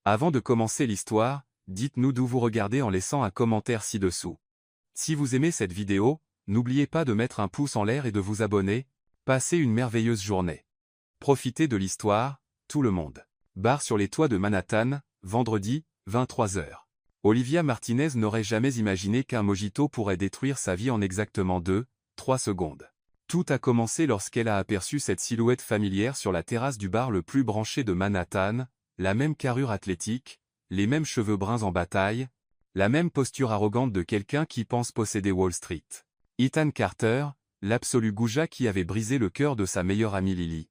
Avant de commencer l'histoire, dites-nous d'où vous regardez en laissant un commentaire ci-dessous. Si vous aimez cette vidéo, n'oubliez pas de mettre un pouce en l'air et de vous abonner. Passez une merveilleuse journée. Profitez de l'histoire, tout le monde. Bar sur les toits de Manhattan, vendredi, 23h. Olivia Martinez n'aurait jamais imaginé qu'un mojito pourrait détruire sa vie en exactement 2-3 secondes. Tout a commencé lorsqu'elle a aperçu cette silhouette familière sur la terrasse du bar le plus branché de Manhattan, la même carrure athlétique, les mêmes cheveux bruns en bataille, la même posture arrogante de quelqu'un qui pense posséder Wall Street. Ethan Carter, l'absolu goujat qui avait brisé le cœur de sa meilleure amie Lily.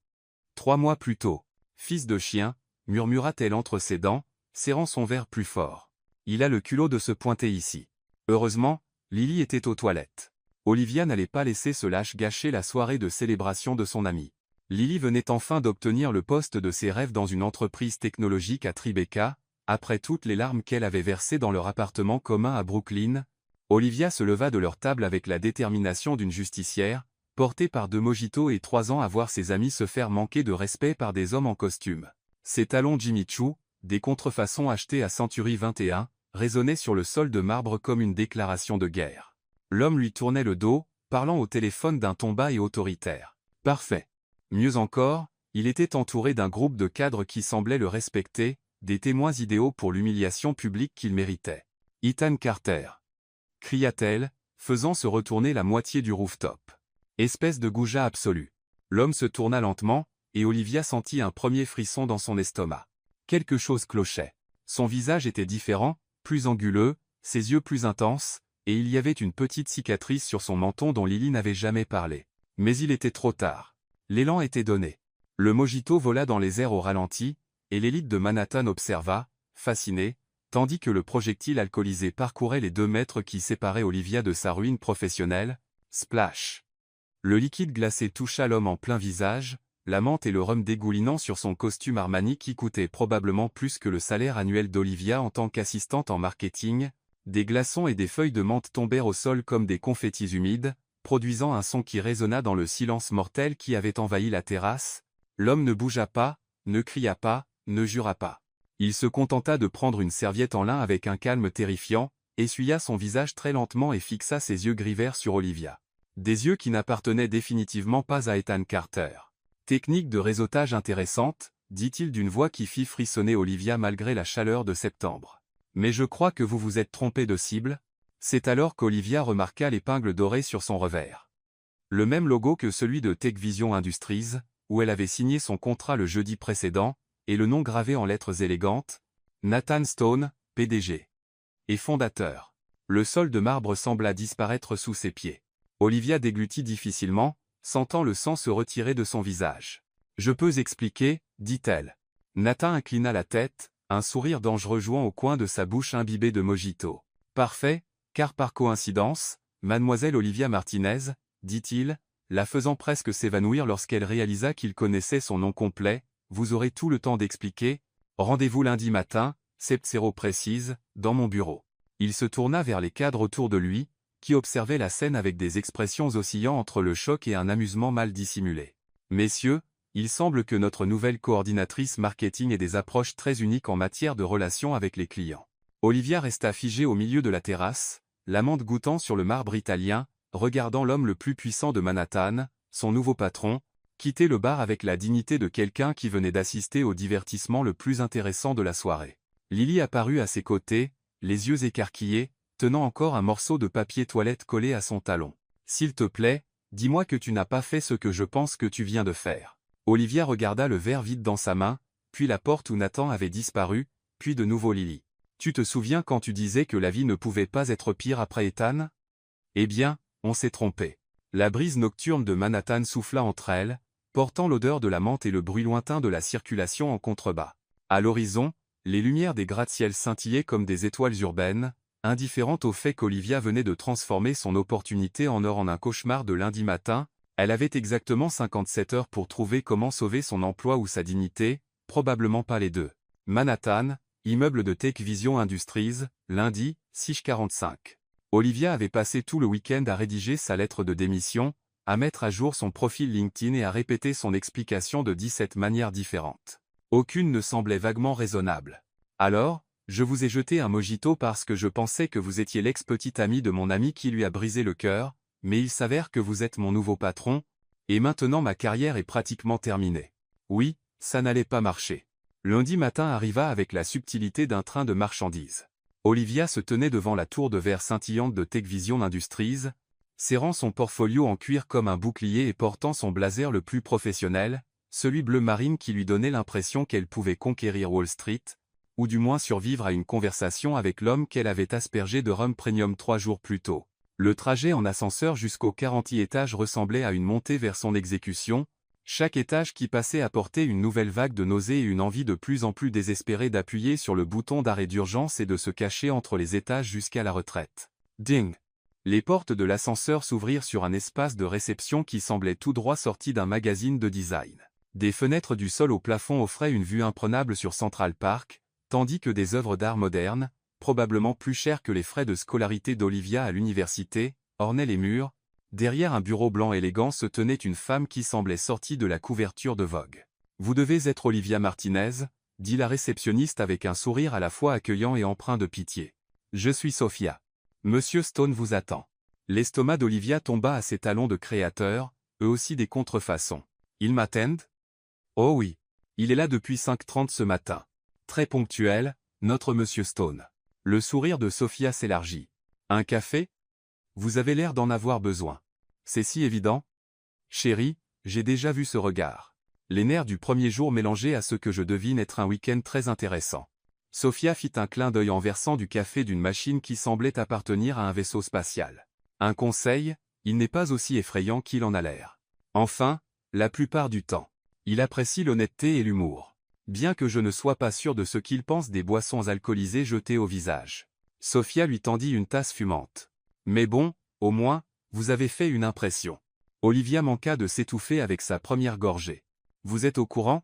3 mois plus tôt. Fils de chien, murmura-t-elle entre ses dents, serrant son verre plus fort. Il a le culot de se pointer ici. Heureusement, Lily était aux toilettes. Olivia n'allait pas laisser ce lâche gâcher la soirée de célébration de son ami. Lily venait enfin d'obtenir le poste de ses rêves dans une entreprise technologique à Tribeca, après toutes les larmes qu'elle avait versées dans leur appartement commun à Brooklyn. Olivia se leva de leur table avec la détermination d'une justicière, portée par 2 mojitos et 3 ans à voir ses amis se faire manquer de respect par des hommes en costume. Ses talons Jimmy Choo, des contrefaçons achetées à Century 21, résonnaient sur le sol de marbre comme une déclaration de guerre. L'homme lui tournait le dos, parlant au téléphone d'un ton bas et autoritaire. Parfait. Mieux encore, il était entouré d'un groupe de cadres qui semblaient le respecter, des témoins idéaux pour l'humiliation publique qu'il méritait. Ethan Carter, cria-t-elle, faisant se retourner la moitié du rooftop. Espèce de goujat absolu. L'homme se tourna lentement, et Olivia sentit un premier frisson dans son estomac. Quelque chose clochait. Son visage était différent, plus anguleux, ses yeux plus intenses, et il y avait une petite cicatrice sur son menton dont Lily n'avait jamais parlé. Mais il était trop tard. L'élan était donné. Le mojito vola dans les airs au ralenti, et l'élite de Manhattan observa, fascinée, tandis que le projectile alcoolisé parcourait les 2 mètres qui séparaient Olivia de sa ruine professionnelle. Splash. Le liquide glacé toucha l'homme en plein visage, la menthe et le rhum dégoulinant sur son costume Armani qui coûtait probablement plus que le salaire annuel d'Olivia en tant qu'assistante en marketing. Des glaçons et des feuilles de menthe tombèrent au sol comme des confettis humides, produisant un son qui résonna dans le silence mortel qui avait envahi la terrasse. L'homme ne bougea pas, ne cria pas, ne jura pas. Il se contenta de prendre une serviette en lin avec un calme terrifiant, essuya son visage très lentement et fixa ses yeux gris verts sur Olivia. Des yeux qui n'appartenaient définitivement pas à Ethan Carter. Technique de réseautage intéressante, dit-il d'une voix qui fit frissonner Olivia malgré la chaleur de septembre. Mais je crois que vous vous êtes trompé de cible. C'est alors qu'Olivia remarqua l'épingle dorée sur son revers. Le même logo que celui de Tech Vision Industries, où elle avait signé son contrat le jeudi précédent, et le nom gravé en lettres élégantes, Nathan Stone, PDG. Et fondateur. Le sol de marbre sembla disparaître sous ses pieds. Olivia déglutit difficilement, sentant le sang se retirer de son visage. « Je peux expliquer, dit-elle. Nathan inclina la tête, un sourire dangereux jouant au coin de sa bouche imbibée de mojito. « Parfait, car par coïncidence, mademoiselle Olivia Martinez, dit-il, la faisant presque s'évanouir lorsqu'elle réalisa qu'il connaissait son nom complet, vous aurez tout le temps d'expliquer. Rendez-vous lundi matin, 7h précise, dans mon bureau. » Il se tourna vers les cadres autour de lui, qui observaient la scène avec des expressions oscillant entre le choc et un amusement mal dissimulé. « Messieurs, il semble que notre nouvelle coordinatrice marketing ait des approches très uniques en matière de relations avec les clients. » Olivia resta figée au milieu de la terrasse, la menthe goûtant sur le marbre italien, regardant l'homme le plus puissant de Manhattan, son nouveau patron, quitter le bar avec la dignité de quelqu'un qui venait d'assister au divertissement le plus intéressant de la soirée. Lily apparut à ses côtés, les yeux écarquillés, tenant encore un morceau de papier toilette collé à son talon. « S'il te plaît, dis-moi que tu n'as pas fait ce que je pense que tu viens de faire. » Olivia regarda le verre vide dans sa main, puis la porte où Nathan avait disparu, puis de nouveau Lily. « Tu te souviens quand tu disais que la vie ne pouvait pas être pire après Ethan? Eh bien, on s'est trompé. » La brise nocturne de Manhattan souffla entre elles, portant l'odeur de la menthe et le bruit lointain de la circulation en contrebas. À l'horizon, les lumières des gratte-ciel scintillaient comme des étoiles urbaines, indifférente au fait qu'Olivia venait de transformer son opportunité en or en un cauchemar de lundi matin. Elle avait exactement 57 heures pour trouver comment sauver son emploi ou sa dignité, probablement pas les deux. Manhattan, immeuble de Tech Vision Industries, lundi, 6h45. Olivia avait passé tout le week-end à rédiger sa lettre de démission, à mettre à jour son profil LinkedIn et à répéter son explication de 17 manières différentes. Aucune ne semblait vaguement raisonnable. Alors, je vous ai jeté un mojito parce que je pensais que vous étiez l'ex-petite amie de mon ami qui lui a brisé le cœur, mais il s'avère que vous êtes mon nouveau patron, et maintenant ma carrière est pratiquement terminée. Oui, ça n'allait pas marcher. Lundi matin arriva avec la subtilité d'un train de marchandises. Olivia se tenait devant la tour de verre scintillante de Techvision Industries, serrant son portfolio en cuir comme un bouclier et portant son blazer le plus professionnel, celui bleu marine qui lui donnait l'impression qu'elle pouvait conquérir Wall Street, ou du moins survivre à une conversation avec l'homme qu'elle avait aspergé de rhum premium 3 jours plus tôt. Le trajet en ascenseur jusqu'au 40e étage ressemblait à une montée vers son exécution, chaque étage qui passait apportait une nouvelle vague de nausées et une envie de plus en plus désespérée d'appuyer sur le bouton d'arrêt d'urgence et de se cacher entre les étages jusqu'à la retraite. Ding! Les portes de l'ascenseur s'ouvrirent sur un espace de réception qui semblait tout droit sorti d'un magazine de design. Des fenêtres du sol au plafond offraient une vue imprenable sur Central Park, tandis que des œuvres d'art moderne, probablement plus chères que les frais de scolarité d'Olivia à l'université, ornaient les murs. Derrière un bureau blanc élégant se tenait une femme qui semblait sortie de la couverture de Vogue. « Vous devez être Olivia Martinez », dit la réceptionniste avec un sourire à la fois accueillant et empreint de pitié. « Je suis Sophia. Monsieur Stone vous attend. » L'estomac d'Olivia tomba à ses talons de créateur, eux aussi des contrefaçons. « Il m'attend ? » ?»« Oh oui. Il est là depuis 5h30 ce matin. Très ponctuel, notre Monsieur Stone. » Le sourire de Sophia s'élargit. « Un café ? Vous avez l'air d'en avoir besoin. C'est si évident. Chérie, j'ai déjà vu ce regard. » Les nerfs du premier jour mélangés à ce que je devine être un week-end très intéressant. Sophia fit un clin d'œil en versant du café d'une machine qui semblait appartenir à un vaisseau spatial. Un conseil, il n'est pas aussi effrayant qu'il en a l'air. Enfin, la plupart du temps, il apprécie l'honnêteté et l'humour. Bien que je ne sois pas sûr de ce qu'il pense des boissons alcoolisées jetées au visage. Sophia lui tendit une tasse fumante. Mais bon, au moins, vous avez fait une impression. Olivia manqua de s'étouffer avec sa première gorgée. Vous êtes au courant ?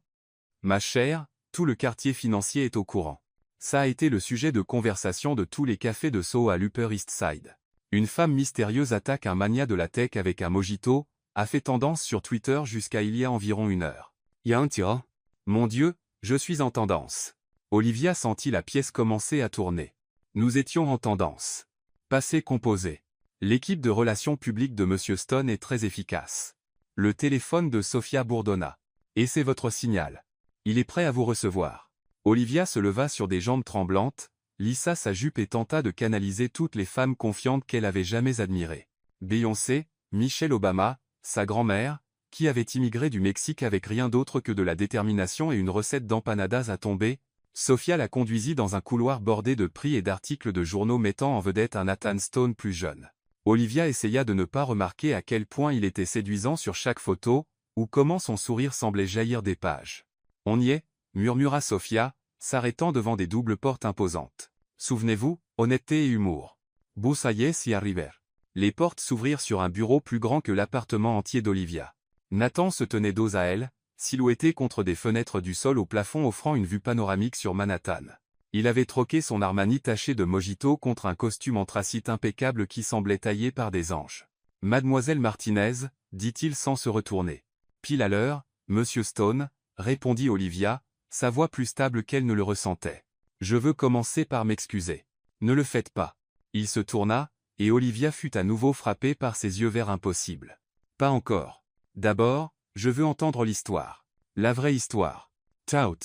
Ma chère, tout le quartier financier est au courant. Ça a été le sujet de conversation de tous les cafés de Soho à l'Upper East Side. Une femme mystérieuse attaque un mania de la tech avec un mojito, a fait tendance sur Twitter jusqu'à il y a environ 1 heure. Y a un tir. Mon Dieu, je suis en tendance. Olivia sentit la pièce commencer à tourner. Nous étions en tendance. Passé composé. L'équipe de relations publiques de Monsieur Stone est très efficace. Le téléphone de Sophia bourdonna. Et c'est votre signal. Il est prêt à vous recevoir. Olivia se leva sur des jambes tremblantes, lissa sa jupe et tenta de canaliser toutes les femmes confiantes qu'elle avait jamais admirées. Beyoncé, Michelle Obama, sa grand-mère, qui avait immigré du Mexique avec rien d'autre que de la détermination et une recette d'empanadas à tomber. Sophia la conduisit dans un couloir bordé de prix et d'articles de journaux mettant en vedette un Nathan Stone plus jeune. Olivia essaya de ne pas remarquer à quel point il était séduisant sur chaque photo, ou comment son sourire semblait jaillir des pages. « On y est », murmura Sophia, s'arrêtant devant des doubles portes imposantes. « Souvenez-vous, honnêteté et humour. Vous sayez si arriver. » Les portes s'ouvrirent sur un bureau plus grand que l'appartement entier d'Olivia. Nathan se tenait dos à elle, silhouetté contre des fenêtres du sol au plafond offrant une vue panoramique sur Manhattan. Il avait troqué son Armani taché de mojito contre un costume anthracite impeccable qui semblait taillé par des anges. « Mademoiselle Martinez, dit-il sans se retourner. « Pile à l'heure, Monsieur Stone, répondit Olivia, sa voix plus stable qu'elle ne le ressentait. « Je veux commencer par m'excuser. Ne le faites pas. » Il se tourna, et Olivia fut à nouveau frappée par ses yeux verts impossibles. « Pas encore. D'abord, je veux entendre l'histoire. La vraie histoire. Tout. »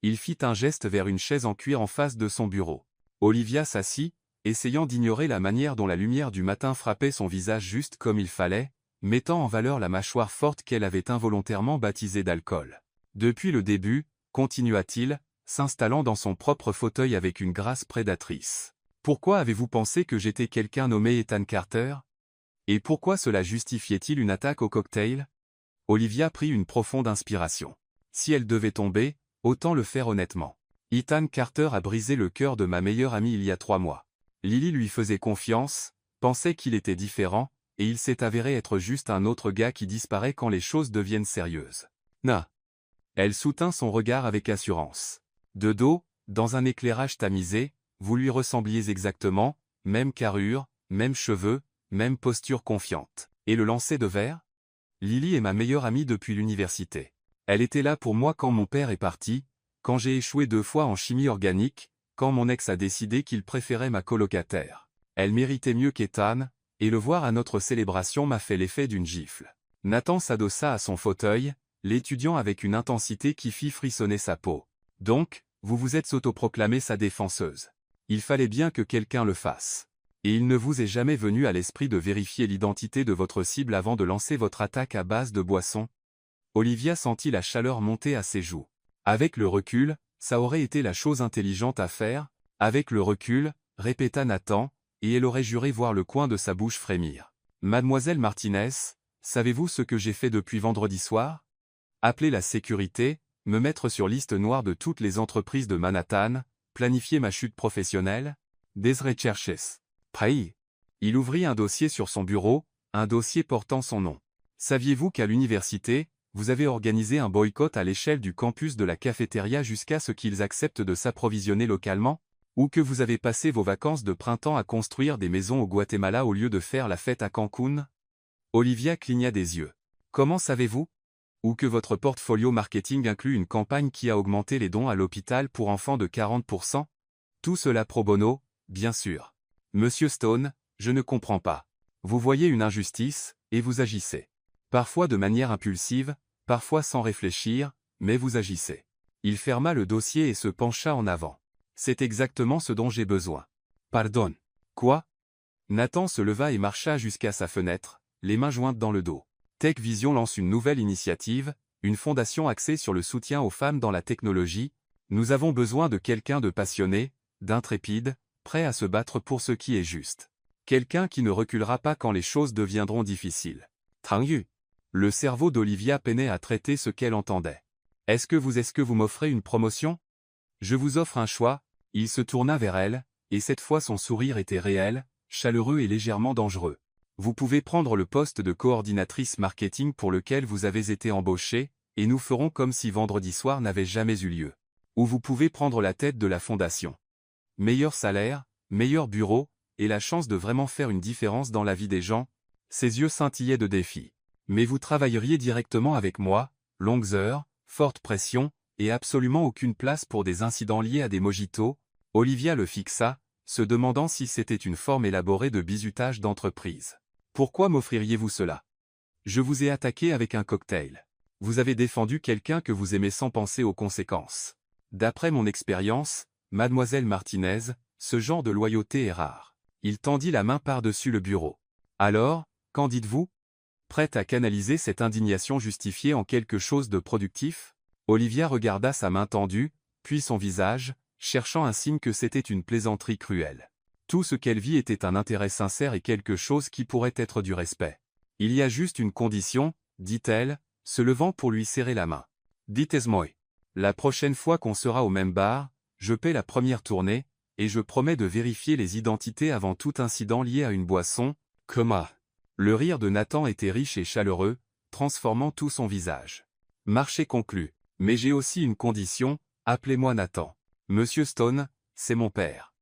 Il fit un geste vers une chaise en cuir en face de son bureau. Olivia s'assit, essayant d'ignorer la manière dont la lumière du matin frappait son visage juste comme il fallait, mettant en valeur la mâchoire forte qu'elle avait involontairement baptisée d'alcool. Depuis le début, continua-t-il, s'installant dans son propre fauteuil avec une grâce prédatrice. Pourquoi avez-vous pensé que j'étais quelqu'un nommé Ethan Carter? Et pourquoi cela justifiait-il une attaque au cocktail? Olivia prit une profonde inspiration. Si elle devait tomber, autant le faire honnêtement. Ethan Carter a brisé le cœur de ma meilleure amie il y a 3 mois. Lily lui faisait confiance, pensait qu'il était différent, et il s'est avéré être juste un autre gars qui disparaît quand les choses deviennent sérieuses. Na. Elle soutint son regard avec assurance. De dos, dans un éclairage tamisé, vous lui ressembliez exactement, même carrure, même cheveux, même posture confiante. Et le lancer de verre? Lily est ma meilleure amie depuis l'université. Elle était là pour moi quand mon père est parti, Quand j'ai échoué 2 fois en chimie organique, quand mon ex a décidé qu'il préférait ma colocataire. Elle méritait mieux qu'Ethan, et le voir à notre célébration m'a fait l'effet d'une gifle. Nathan s'adossa à son fauteuil, l'étudiant avec une intensité qui fit frissonner sa peau. Donc, vous vous êtes autoproclamée sa défenseuse. Il fallait bien que quelqu'un le fasse. Et il ne vous est jamais venu à l'esprit de vérifier l'identité de votre cible avant de lancer votre attaque à base de boissons? Olivia sentit la chaleur monter à ses joues. Avec le recul, ça aurait été la chose intelligente à faire, avec le recul, répéta Nathan, et elle aurait juré voir le coin de sa bouche frémir. Mademoiselle Martinez, savez-vous ce que j'ai fait depuis vendredi soir? Appeler la sécurité, me mettre sur liste noire de toutes les entreprises de Manhattan, planifier ma chute professionnelle? Des recherches. Prey. Il ouvrit un dossier sur son bureau, un dossier portant son nom. Saviez-vous qu'à l'université, vous avez organisé un boycott à l'échelle du campus de la cafétéria jusqu'à ce qu'ils acceptent de s'approvisionner localement? Ou que vous avez passé vos vacances de printemps à construire des maisons au Guatemala au lieu de faire la fête à Cancun? Olivia cligna des yeux. Comment savez-vous? Ou que votre portfolio marketing inclut une campagne qui a augmenté les dons à l'hôpital pour enfants de 40%? Tout cela pro bono, bien sûr. Monsieur Stone, je ne comprends pas. Vous voyez une injustice, et vous agissez. Parfois de manière impulsive, parfois sans réfléchir, mais vous agissez. Il ferma le dossier et se pencha en avant. C'est exactement ce dont j'ai besoin. Pardon. Quoi? Nathan se leva et marcha jusqu'à sa fenêtre, les mains jointes dans le dos. Tech Vision lance une nouvelle initiative, une fondation axée sur le soutien aux femmes dans la technologie. Nous avons besoin de quelqu'un de passionné, d'intrépide, prêt à se battre pour ce qui est juste. Quelqu'un qui ne reculera pas quand les choses deviendront difficiles. Tang Yu. Le cerveau d'Olivia peinait à traiter ce qu'elle entendait. Est-ce que vous m'offrez une promotion? Je vous offre un choix. Il se tourna vers elle, et cette fois son sourire était réel, chaleureux et légèrement dangereux. Vous pouvez prendre le poste de coordinatrice marketing pour lequel vous avez été embauchée, et nous ferons comme si vendredi soir n'avait jamais eu lieu. Ou vous pouvez prendre la tête de la fondation. Meilleur salaire, meilleur bureau, et la chance de vraiment faire une différence dans la vie des gens. Ses yeux scintillaient de défi. Mais vous travailleriez directement avec moi, longues heures, forte pression, et absolument aucune place pour des incidents liés à des mojitos. Olivia le fixa, se demandant si c'était une forme élaborée de bizutage d'entreprise. Pourquoi m'offririez-vous cela? Je vous ai attaqué avec un cocktail. Vous avez défendu quelqu'un que vous aimez sans penser aux conséquences. D'après mon expérience, mademoiselle Martinez, ce genre de loyauté est rare. Il tendit la main par-dessus le bureau. Alors, qu'en dites-vous? Prête à canaliser cette indignation justifiée en quelque chose de productif? Olivia regarda sa main tendue, puis son visage, cherchant un signe que c'était une plaisanterie cruelle. Tout ce qu'elle vit était un intérêt sincère et quelque chose qui pourrait être du respect. Il y a juste une condition, dit-elle, se levant pour lui serrer la main. Dites-moi. La prochaine fois qu'on sera au même bar, je paie la première tournée, et je promets de vérifier les identités avant tout incident lié à une boisson, coma. Le rire de Nathan était riche et chaleureux, transformant tout son visage. Marché conclu. Mais j'ai aussi une condition, appelez-moi Nathan. Monsieur Stone, c'est mon père.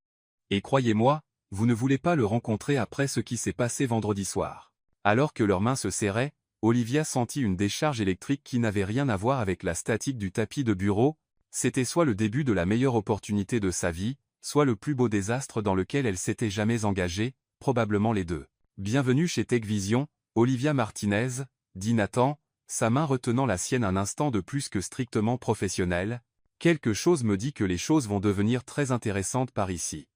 Et croyez-moi, vous ne voulez pas le rencontrer après ce qui s'est passé vendredi soir. Alors que leurs mains se serraient, Olivia sentit une décharge électrique qui n'avait rien à voir avec la statique du tapis de bureau. C'était soit le début de la meilleure opportunité de sa vie, soit le plus beau désastre dans lequel elle s'était jamais engagée, probablement les deux. Bienvenue chez Tech Vision, Olivia Martinez, dit Nathan, sa main retenant la sienne un instant de plus que strictement professionnel. Quelque chose me dit que les choses vont devenir très intéressantes par ici.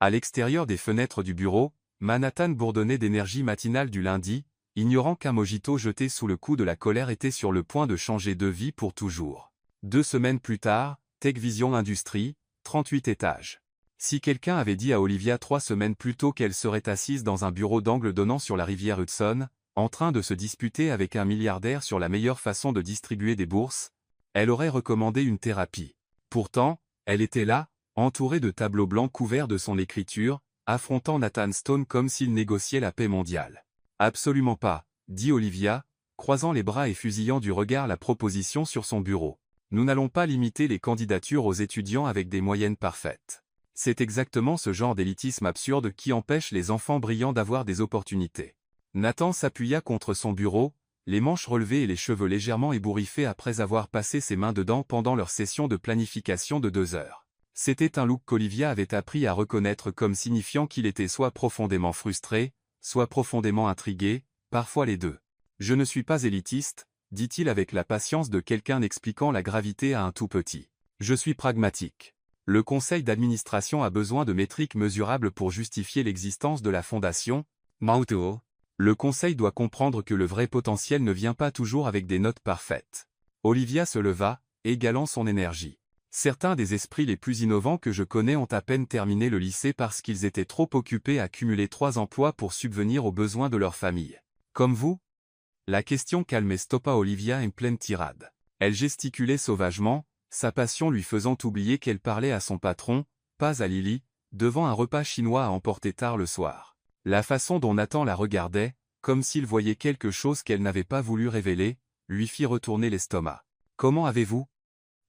À l'extérieur des fenêtres du bureau, Manhattan bourdonnait d'énergie matinale du lundi, ignorant qu'un mojito jeté sous le coup de la colère était sur le point de changer de vie pour toujours. 2 semaines plus tard, Tech Vision Industries, 38 étages. Si quelqu'un avait dit à Olivia 3 semaines plus tôt qu'elle serait assise dans un bureau d'angle donnant sur la rivière Hudson, en train de se disputer avec un milliardaire sur la meilleure façon de distribuer des bourses, elle aurait recommandé une thérapie. Pourtant, elle était là, entourée de tableaux blancs couverts de son écriture, affrontant Nathan Stone comme s'il négociait la paix mondiale. Absolument pas, dit Olivia, croisant les bras et fusillant du regard la proposition sur son bureau. Nous n'allons pas limiter les candidatures aux étudiants avec des moyennes parfaites. C'est exactement ce genre d'élitisme absurde qui empêche les enfants brillants d'avoir des opportunités. Nathan s'appuya contre son bureau, les manches relevées et les cheveux légèrement ébouriffés après avoir passé ses mains dedans pendant leur session de planification de 2 heures. C'était un look qu'Olivia avait appris à reconnaître comme signifiant qu'il était soit profondément frustré, soit profondément intrigué, parfois les deux. « Je ne suis pas élitiste », dit-il avec la patience de quelqu'un expliquant la gravité à un tout petit. « Je suis pragmatique. Le conseil d'administration a besoin de métriques mesurables pour justifier l'existence de la fondation. Mauto. Le conseil doit comprendre que le vrai potentiel ne vient pas toujours avec des notes parfaites. » Olivia se leva, égalant son énergie. Certains des esprits les plus innovants que je connais ont à peine terminé le lycée parce qu'ils étaient trop occupés à cumuler 3 emplois pour subvenir aux besoins de leur famille. Comme vous? La question calme stoppa Olivia en pleine tirade. Elle gesticulait sauvagement, sa passion lui faisant oublier qu'elle parlait à son patron, pas à Lily, devant un repas chinois à emporter tard le soir. La façon dont Nathan la regardait, comme s'il voyait quelque chose qu'elle n'avait pas voulu révéler, lui fit retourner l'estomac. « Comment avez-vous?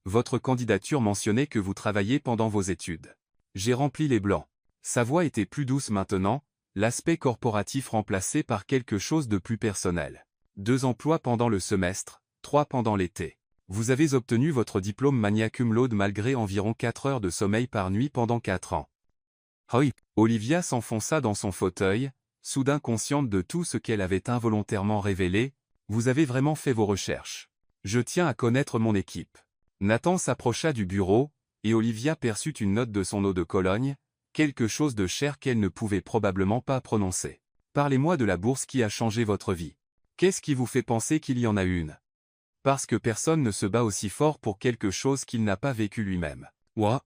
Votre candidature mentionnait que vous travailliez pendant vos études. » J'ai rempli les blancs. Sa voix était plus douce maintenant, l'aspect corporatif remplacé par quelque chose de plus personnel. 2 emplois pendant le semestre, 3 pendant l'été. Vous avez obtenu votre diplôme magna cum laude malgré environ 4 heures de sommeil par nuit pendant 4 ans. Oui. Olivia s'enfonça dans son fauteuil, soudain consciente de tout ce qu'elle avait involontairement révélé. Vous avez vraiment fait vos recherches. Je tiens à connaître mon équipe. Nathan s'approcha du bureau, et Olivia perçut une note de son eau de Cologne, quelque chose de cher qu'elle ne pouvait probablement pas prononcer. Parlez-moi de la bourse qui a changé votre vie. Qu'est-ce qui vous fait penser qu'il y en a une? Parce que personne ne se bat aussi fort pour quelque chose qu'il n'a pas vécu lui-même. What?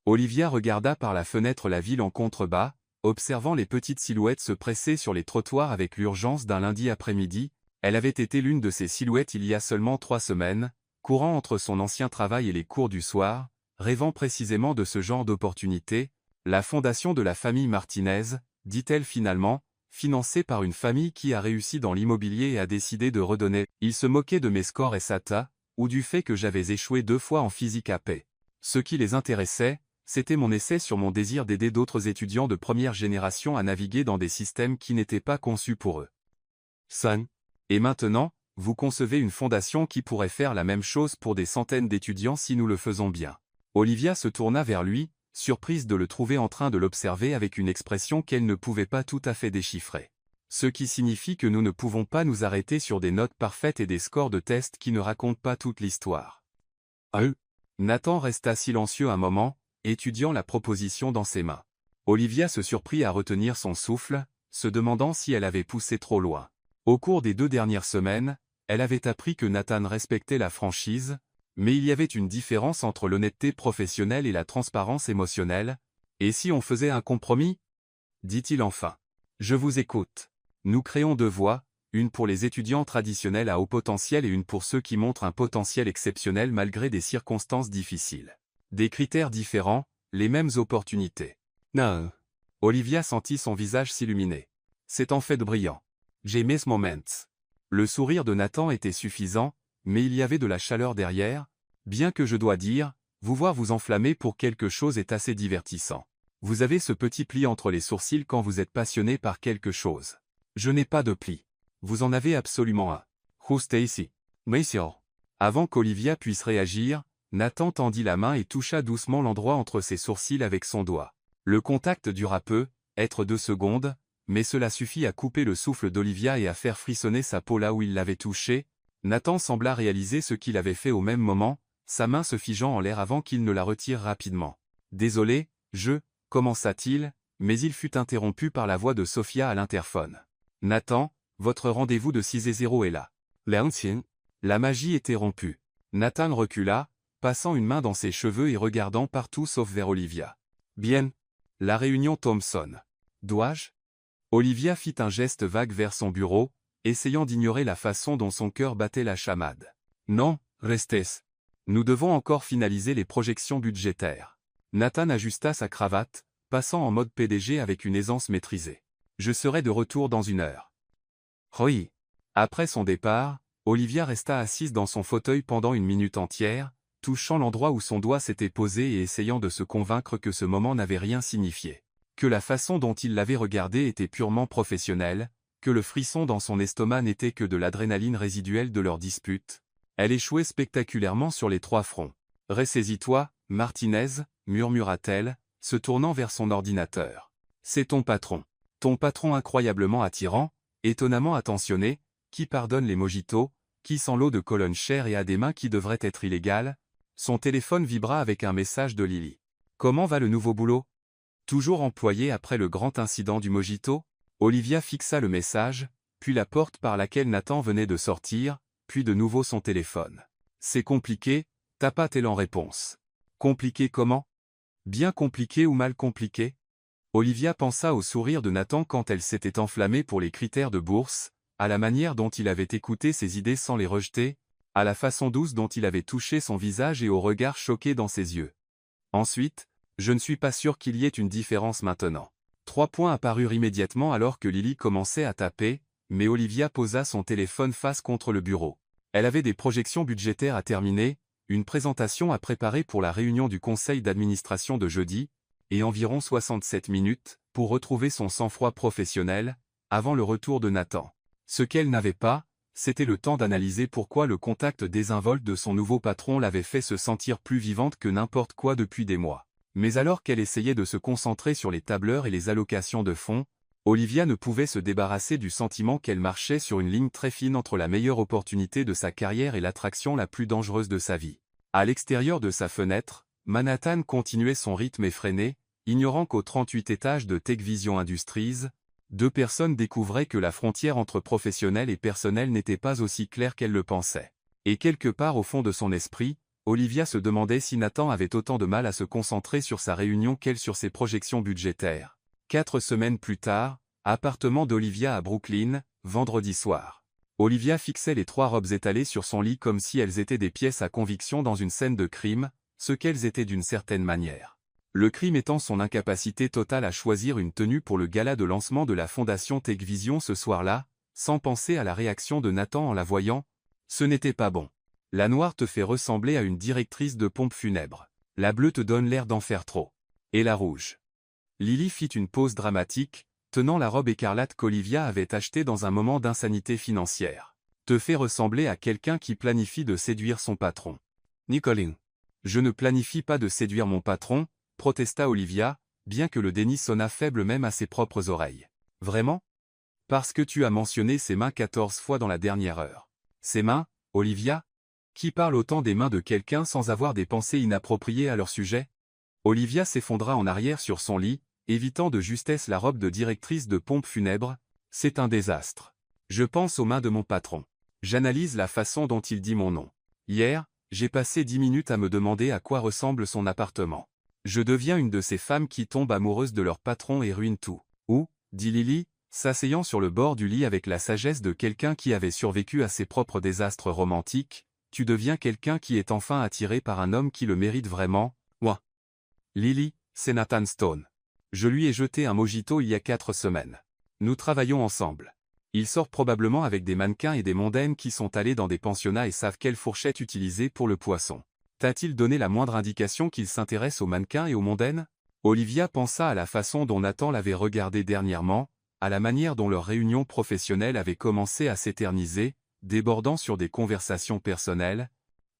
Olivia regarda par la fenêtre la ville en contrebas, observant les petites silhouettes se presser sur les trottoirs avec l'urgence d'un lundi après-midi. Elle avait été l'une de ces silhouettes il y a seulement 3 semaines, courant entre son ancien travail et les cours du soir, rêvant précisément de ce genre d'opportunité. La fondation de la famille Martinez, dit-elle finalement, financée par une famille qui a réussi dans l'immobilier et a décidé de redonner. Il se moquait de mes scores SAT, ou du fait que j'avais échoué 2 fois en physique AP. Ce qui les intéressait, c'était mon essai sur mon désir d'aider d'autres étudiants de première génération à naviguer dans des systèmes qui n'étaient pas conçus pour eux. Son. Et maintenant, vous concevez une fondation qui pourrait faire la même chose pour des centaines d'étudiants si nous le faisons bien. Olivia se tourna vers lui, surprise de le trouver en train de l'observer avec une expression qu'elle ne pouvait pas tout à fait déchiffrer. Ce qui signifie que nous ne pouvons pas nous arrêter sur des notes parfaites et des scores de test qui ne racontent pas toute l'histoire. Nathan resta silencieux un moment, étudiant la proposition dans ses mains. Olivia se surprit à retenir son souffle, se demandant si elle avait poussé trop loin. Au cours des 2 dernières semaines, elle avait appris que Nathan respectait la franchise, mais il y avait une différence entre l'honnêteté professionnelle et la transparence émotionnelle. Et si on faisait un compromis? Dit-il enfin. Je vous écoute. Nous créons 2 voies, une pour les étudiants traditionnels à haut potentiel et une pour ceux qui montrent un potentiel exceptionnel malgré des circonstances difficiles. Des critères différents, les mêmes opportunités. Non. Olivia sentit son visage s'illuminer. C'est en fait brillant. J'ai aimé ce moment. Le sourire de Nathan était suffisant, mais il y avait de la chaleur derrière. Bien que je dois dire, vous voir vous enflammer pour quelque chose est assez divertissant. Vous avez ce petit pli entre les sourcils quand vous êtes passionné par quelque chose. Je n'ai pas de pli. Vous en avez absolument un. Juste ici. Monsieur. Avant qu'Olivia puisse réagir, Nathan tendit la main et toucha doucement l'endroit entre ses sourcils avec son doigt. Le contact dura peu, être 2 secondes, mais cela suffit à couper le souffle d'Olivia et à faire frissonner sa peau là où il l'avait touchée. Nathan sembla réaliser ce qu'il avait fait au même moment, sa main se figeant en l'air avant qu'il ne la retire rapidement. Désolé, commença-t-il, mais il fut interrompu par la voix de Sophia à l'interphone. Nathan, votre rendez-vous de 6:00 est là. La magie était rompue. Nathan recula, passant une main dans ses cheveux et regardant partout sauf vers Olivia. Bien. La réunion Thompson. Dois-je? Olivia fit un geste vague vers son bureau, essayant d'ignorer la façon dont son cœur battait la chamade. Non, restez. Nous devons encore finaliser les projections budgétaires. Nathan ajusta sa cravate, passant en mode PDG avec une aisance maîtrisée. Je serai de retour dans 1 heure. Oui. Après son départ, Olivia resta assise dans son fauteuil pendant 1 minute entière, touchant l'endroit où son doigt s'était posé et essayant de se convaincre que ce moment n'avait rien signifié. Que la façon dont il l'avait regardé était purement professionnelle, que le frisson dans son estomac n'était que de l'adrénaline résiduelle de leur dispute. Elle échouait spectaculairement sur les 3 fronts. « Ressaisis-toi, Martinez, murmura-t-elle, se tournant vers son ordinateur. C'est ton patron. Ton patron incroyablement attirant, étonnamment attentionné, qui pardonne les mojitos, qui sent l'eau de Cologne chère et a des mains qui devraient être illégales. » Son téléphone vibra avec un message de Lily. « Comment va le nouveau boulot? Toujours employé après le grand incident du mojito ?» Olivia fixa le message, puis la porte par laquelle Nathan venait de sortir, puis de nouveau son téléphone. « C'est compliqué, tapa-t-elle en réponse. « Compliqué comment? Bien compliqué ou mal compliqué ?» Olivia pensa au sourire de Nathan quand elle s'était enflammée pour les critères de bourse, à la manière dont il avait écouté ses idées sans les rejeter, à la façon douce dont il avait touché son visage et au regard choqué dans ses yeux. Ensuite, je ne suis pas sûr qu'il y ait une différence maintenant. 3 points apparurent immédiatement alors que Lily commençait à taper, mais Olivia posa son téléphone face contre le bureau. Elle avait des projections budgétaires à terminer, une présentation à préparer pour la réunion du conseil d'administration de jeudi, et environ 67 minutes pour retrouver son sang-froid professionnel, avant le retour de Nathan. Ce qu'elle n'avait pas, c'était le temps d'analyser pourquoi le contact désinvolte de son nouveau patron l'avait fait se sentir plus vivante que n'importe quoi depuis des mois. Mais alors qu'elle essayait de se concentrer sur les tableurs et les allocations de fonds, Olivia ne pouvait se débarrasser du sentiment qu'elle marchait sur une ligne très fine entre la meilleure opportunité de sa carrière et l'attraction la plus dangereuse de sa vie. À l'extérieur de sa fenêtre, Manhattan continuait son rythme effréné, ignorant qu'aux 38 étages de TechVision Industries, 2 personnes découvraient que la frontière entre professionnel et personnel n'était pas aussi claire qu'elle le pensait. Et quelque part au fond de son esprit, Olivia se demandait si Nathan avait autant de mal à se concentrer sur sa réunion qu'elle sur ses projections budgétaires. 4 semaines plus tard, appartement d'Olivia à Brooklyn, vendredi soir. Olivia fixait les 3 robes étalées sur son lit comme si elles étaient des pièces à conviction dans une scène de crime, ce qu'elles étaient d'une certaine manière. Le crime étant son incapacité totale à choisir une tenue pour le gala de lancement de la fondation TechVision ce soir-là, sans penser à la réaction de Nathan en la voyant. Ce n'était pas bon. La noire te fait ressembler à une directrice de pompe funèbre. La bleue te donne l'air d'en faire trop. Et la rouge. Lily fit une pause dramatique, tenant la robe écarlate qu'Olivia avait achetée dans un moment d'insanité financière. Te fait ressembler à quelqu'un qui planifie de séduire son patron. Nicolin. Je ne planifie pas de séduire mon patron, protesta Olivia, bien que le déni sonnât faible même à ses propres oreilles. Vraiment? Parce que tu as mentionné ses mains 14 fois dans la dernière heure. Ses mains, Olivia? Qui parle autant des mains de quelqu'un sans avoir des pensées inappropriées à leur sujet? Olivia s'effondra en arrière sur son lit, évitant de justesse la robe de directrice de pompe funèbre. C'est un désastre. Je pense aux mains de mon patron. J'analyse la façon dont il dit mon nom. Hier, j'ai passé 10 minutes à me demander à quoi ressemble son appartement. Je deviens une de ces femmes qui tombent amoureuses de leur patron et ruinent tout. Ou, dit Lily, s'asseyant sur le bord du lit avec la sagesse de quelqu'un qui avait survécu à ses propres désastres romantiques, tu deviens quelqu'un qui est enfin attiré par un homme qui le mérite vraiment. Moi. Lily, c'est Nathan Stone. Je lui ai jeté un mojito il y a 4 semaines. Nous travaillons ensemble. Il sort probablement avec des mannequins et des mondaines qui sont allés dans des pensionnats et savent quelle fourchette utiliser pour le poisson. T'a-t-il donné la moindre indication qu'il s'intéresse aux mannequins et aux mondaines? Olivia pensa à la façon dont Nathan l'avait regardé dernièrement, à la manière dont leur réunion professionnelle avait commencé à s'éterniser, débordant sur des conversations personnelles,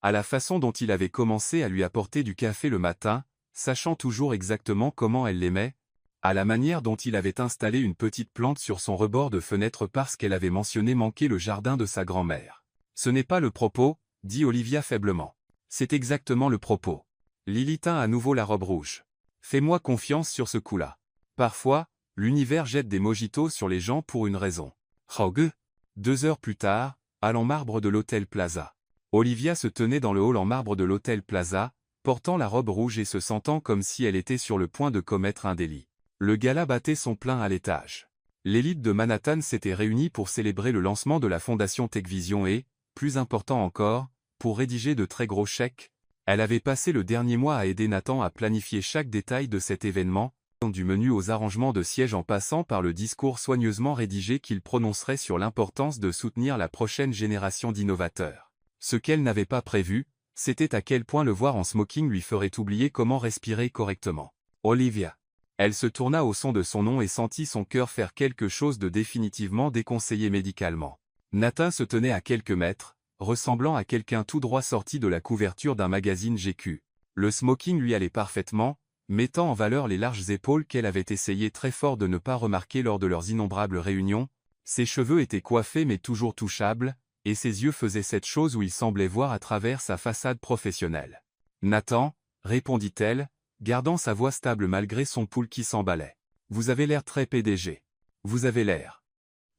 à la façon dont il avait commencé à lui apporter du café le matin, sachant toujours exactement comment elle l'aimait, à la manière dont il avait installé une petite plante sur son rebord de fenêtre parce qu'elle avait mentionné manquer le jardin de sa grand-mère. Ce n'est pas le propos, dit Olivia faiblement. C'est exactement le propos. Lily tint à nouveau la robe rouge. Fais-moi confiance sur ce coup-là. Parfois, l'univers jette des mojitos sur les gens pour une raison. Rogue. 2 heures plus tard, à l'en-marbre de l'Hôtel Plaza. Olivia se tenait dans le hall en marbre de l'Hôtel Plaza, portant la robe rouge et se sentant comme si elle était sur le point de commettre un délit. Le gala battait son plein à l'étage. L'élite de Manhattan s'était réunie pour célébrer le lancement de la fondation TechVision et, plus important encore, pour rédiger de très gros chèques. Elle avait passé le dernier mois à aider Nathan à planifier chaque détail de cet événement, du menu aux arrangements de sièges en passant par le discours soigneusement rédigé qu'il prononcerait sur l'importance de soutenir la prochaine génération d'innovateurs. Ce qu'elle n'avait pas prévu, c'était à quel point le voir en smoking lui ferait oublier comment respirer correctement. Olivia. Elle se tourna au son de son nom et sentit son cœur faire quelque chose de définitivement déconseillé médicalement. Nathan se tenait à quelques mètres, ressemblant à quelqu'un tout droit sorti de la couverture d'un magazine GQ. Le smoking lui allait parfaitement, mettant en valeur les larges épaules qu'elle avait essayé très fort de ne pas remarquer lors de leurs innombrables réunions. Ses cheveux étaient coiffés mais toujours touchables, et ses yeux faisaient cette chose où il semblait voir à travers sa façade professionnelle. « Nathan » répondit-elle, gardant sa voix stable malgré son pouls qui s'emballait. « Vous avez l'air très PDG. Vous avez l'air. »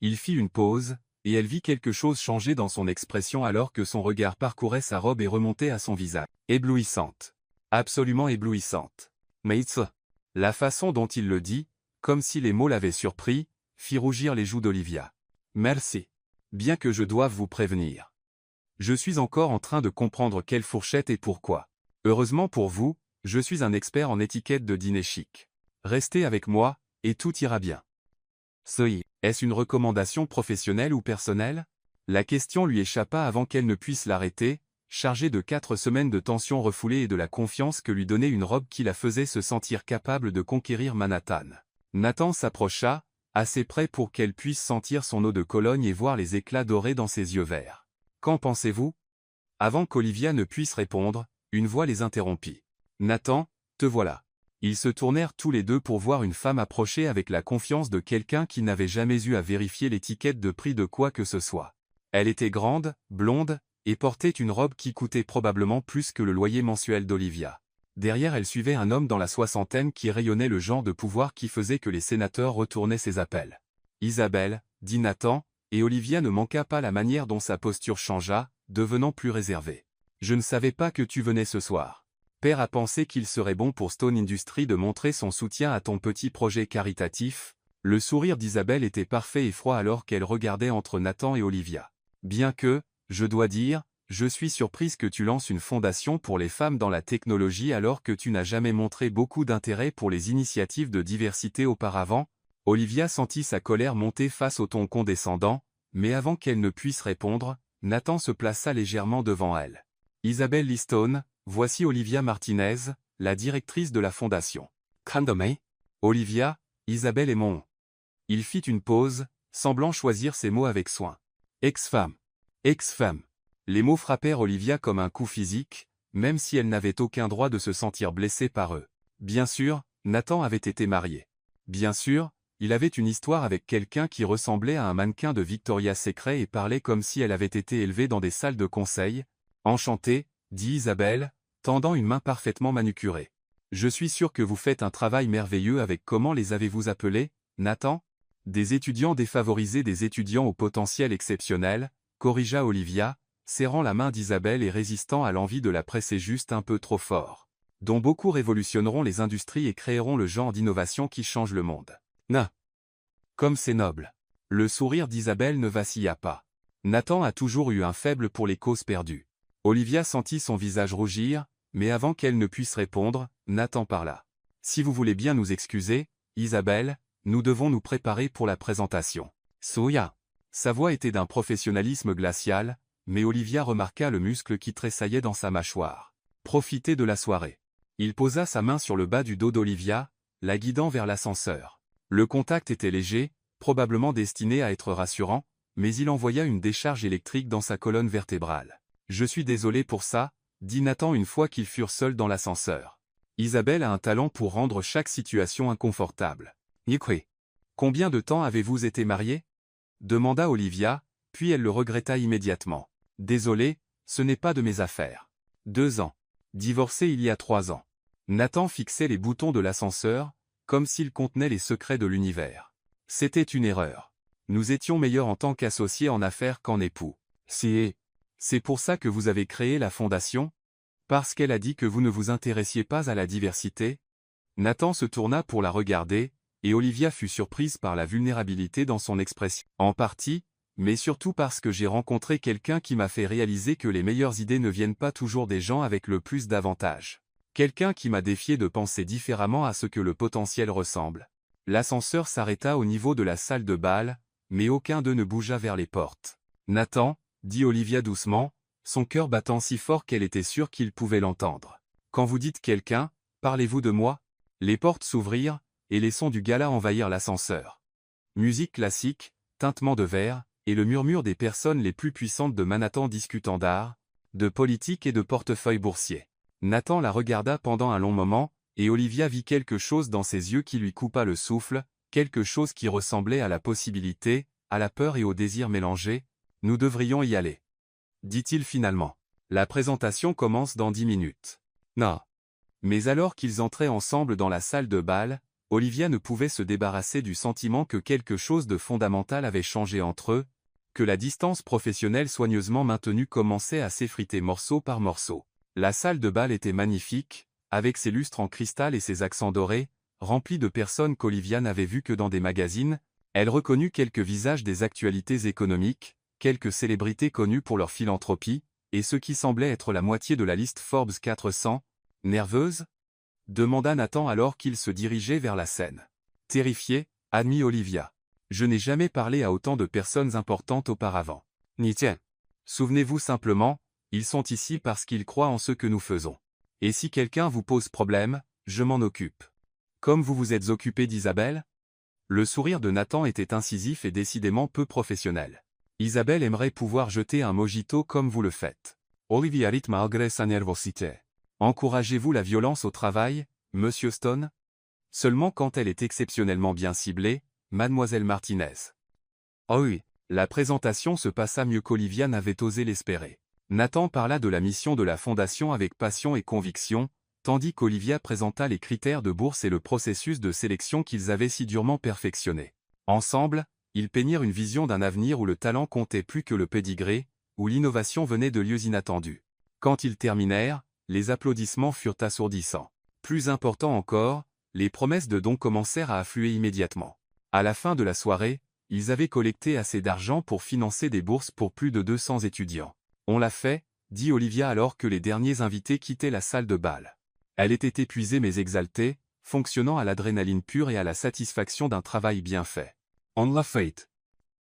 Il fit une pause, et elle vit quelque chose changer dans son expression alors que son regard parcourait sa robe et remontait à son visage. Éblouissante. Absolument éblouissante. Mates. La façon dont il le dit, comme si les mots l'avaient surpris, fit rougir les joues d'Olivia. Merci. Bien que je doive vous prévenir. Je suis encore en train de comprendre quelle fourchette et pourquoi. Heureusement pour vous, je suis un expert en étiquette de dîner chic. Restez avec moi, et tout ira bien. Soy. Est-ce une recommandation professionnelle ou personnelle? La question lui échappa avant qu'elle ne puisse l'arrêter, chargée de 4 semaines de tensions refoulées et de la confiance que lui donnait une robe qui la faisait se sentir capable de conquérir Manhattan. Nathan s'approcha, assez près pour qu'elle puisse sentir son eau de Cologne et voir les éclats dorés dans ses yeux verts. Qu'en pensez-vous? Avant qu'Olivia ne puisse répondre, une voix les interrompit. Nathan, te voilà. Ils se tournèrent tous les deux pour voir une femme approcher avec la confiance de quelqu'un qui n'avait jamais eu à vérifier l'étiquette de prix de quoi que ce soit. Elle était grande, blonde, et portait une robe qui coûtait probablement plus que le loyer mensuel d'Olivia. Derrière elle suivait un homme dans la soixantaine qui rayonnait le genre de pouvoir qui faisait que les sénateurs retournaient ses appels. Isabelle, dit Nathan, et Olivia ne manqua pas la manière dont sa posture changea, devenant plus réservée. Je ne savais pas que tu venais ce soir. Père a pensé qu'il serait bon pour Stone Industries de montrer son soutien à ton petit projet caritatif. Le sourire d'Isabelle était parfait et froid alors qu'elle regardait entre Nathan et Olivia. Bien que, je dois dire, je suis surprise que tu lances une fondation pour les femmes dans la technologie alors que tu n'as jamais montré beaucoup d'intérêt pour les initiatives de diversité auparavant. Olivia sentit sa colère monter face au ton condescendant, mais avant qu'elle ne puisse répondre, Nathan se plaça légèrement devant elle. Isabelle Listone, voici Olivia Martinez, la directrice de la fondation. Candome. Olivia, Isabelle et mon. Il fit une pause, semblant choisir ses mots avec soin. Ex-femme. Ex-femme. Les mots frappèrent Olivia comme un coup physique, même si elle n'avait aucun droit de se sentir blessée par eux. Bien sûr, Nathan avait été marié. Bien sûr, il avait une histoire avec quelqu'un qui ressemblait à un mannequin de Victoria's Secret et parlait comme si elle avait été élevée dans des salles de conseil. Enchantée, dit Isabelle, tendant une main parfaitement manucurée. Je suis sûr que vous faites un travail merveilleux avec comment les avez-vous appelés, Nathan? Des étudiants défavorisés, des étudiants au potentiel exceptionnel, corrigea Olivia, serrant la main d'Isabelle et résistant à l'envie de la presser juste un peu trop fort. Dont beaucoup révolutionneront les industries et créeront le genre d'innovation qui change le monde. Na. Comme c'est noble. Le sourire d'Isabelle ne vacilla pas. Nathan a toujours eu un faible pour les causes perdues. Olivia sentit son visage rougir, mais avant qu'elle ne puisse répondre, Nathan parla. Si vous voulez bien nous excuser, Isabelle, nous devons nous préparer pour la présentation. Soya. Sa voix était d'un professionnalisme glacial, mais Olivia remarqua le muscle qui tressaillait dans sa mâchoire. Profitez de la soirée. Il posa sa main sur le bas du dos d'Olivia, la guidant vers l'ascenseur. Le contact était léger, probablement destiné à être rassurant, mais il envoya une décharge électrique dans sa colonne vertébrale. Je suis désolé pour ça, dit Nathan une fois qu'ils furent seuls dans l'ascenseur. Isabelle a un talent pour rendre chaque situation inconfortable. Yékwe. Combien de temps avez-vous été mariés? Demanda Olivia, puis elle le regretta immédiatement. Désolé, ce n'est pas de mes affaires. 2 ans. Divorcé il y a 3 ans. Nathan fixait les boutons de l'ascenseur, comme s'ils contenaient les secrets de l'univers. C'était une erreur. Nous étions meilleurs en tant qu'associés en affaires qu'en époux. C'est pour ça que vous avez créé la fondation? Parce qu'elle a dit que vous ne vous intéressiez pas à la diversité? Nathan se tourna pour la regarder, et Olivia fut surprise par la vulnérabilité dans son expression. En partie, mais surtout parce que j'ai rencontré quelqu'un qui m'a fait réaliser que les meilleures idées ne viennent pas toujours des gens avec le plus d'avantages. Quelqu'un qui m'a défié de penser différemment à ce que le potentiel ressemble. L'ascenseur s'arrêta au niveau de la salle de bal, mais aucun d'eux ne bougea vers les portes. Nathan, dit Olivia doucement, son cœur battant si fort qu'elle était sûre qu'il pouvait l'entendre. Quand vous dites quelqu'un, parlez-vous de moi? Les portes s'ouvrirent, et les sons du gala envahirent l'ascenseur. Musique classique, tintement de verre, et le murmure des personnes les plus puissantes de Manhattan discutant d'art, de politique et de portefeuille boursier. Nathan la regarda pendant un long moment, et Olivia vit quelque chose dans ses yeux qui lui coupa le souffle, quelque chose qui ressemblait à la possibilité, à la peur et au désir mélangés. « Nous devrions y aller. » dit-il finalement. La présentation commence dans 10 minutes. Non. Mais alors qu'ils entraient ensemble dans la salle de bal, Olivia ne pouvait se débarrasser du sentiment que quelque chose de fondamental avait changé entre eux, que la distance professionnelle soigneusement maintenue commençait à s'effriter morceau par morceau. La salle de bal était magnifique, avec ses lustres en cristal et ses accents dorés, remplie de personnes qu'Olivia n'avait vues que dans des magazines. Elle reconnut quelques visages des actualités économiques, quelques célébrités connues pour leur philanthropie, et ce qui semblait être la moitié de la liste Forbes 400. Nerveuse ? Demanda Nathan alors qu'il se dirigeait vers la scène. Terrifiée, admit Olivia. Je n'ai jamais parlé à autant de personnes importantes auparavant. Ni tiens. Souvenez-vous simplement, ils sont ici parce qu'ils croient en ce que nous faisons. Et si quelqu'un vous pose problème, je m'en occupe. Comme vous vous êtes occupé d'Isabelle ? Le sourire de Nathan était incisif et décidément peu professionnel. Isabelle aimerait pouvoir jeter un mojito comme vous le faites. Olivia rit malgré sa nervosité. Encouragez-vous la violence au travail, Monsieur Stone ? Seulement quand elle est exceptionnellement bien ciblée, Mademoiselle Martinez. Oh oui, la présentation se passa mieux qu'Olivia n'avait osé l'espérer. Nathan parla de la mission de la Fondation avec passion et conviction, tandis qu'Olivia présenta les critères de bourse et le processus de sélection qu'ils avaient si durement perfectionné. Ensemble, ils peignirent une vision d'un avenir où le talent comptait plus que le pédigré, où l'innovation venait de lieux inattendus. Quand ils terminèrent, les applaudissements furent assourdissants. Plus important encore, les promesses de dons commencèrent à affluer immédiatement. À la fin de la soirée, ils avaient collecté assez d'argent pour financer des bourses pour plus de 200 étudiants. On l'a fait, dit Olivia alors que les derniers invités quittaient la salle de bal. Elle était épuisée mais exaltée, fonctionnant à l'adrénaline pure et à la satisfaction d'un travail bien fait. On l'a fait.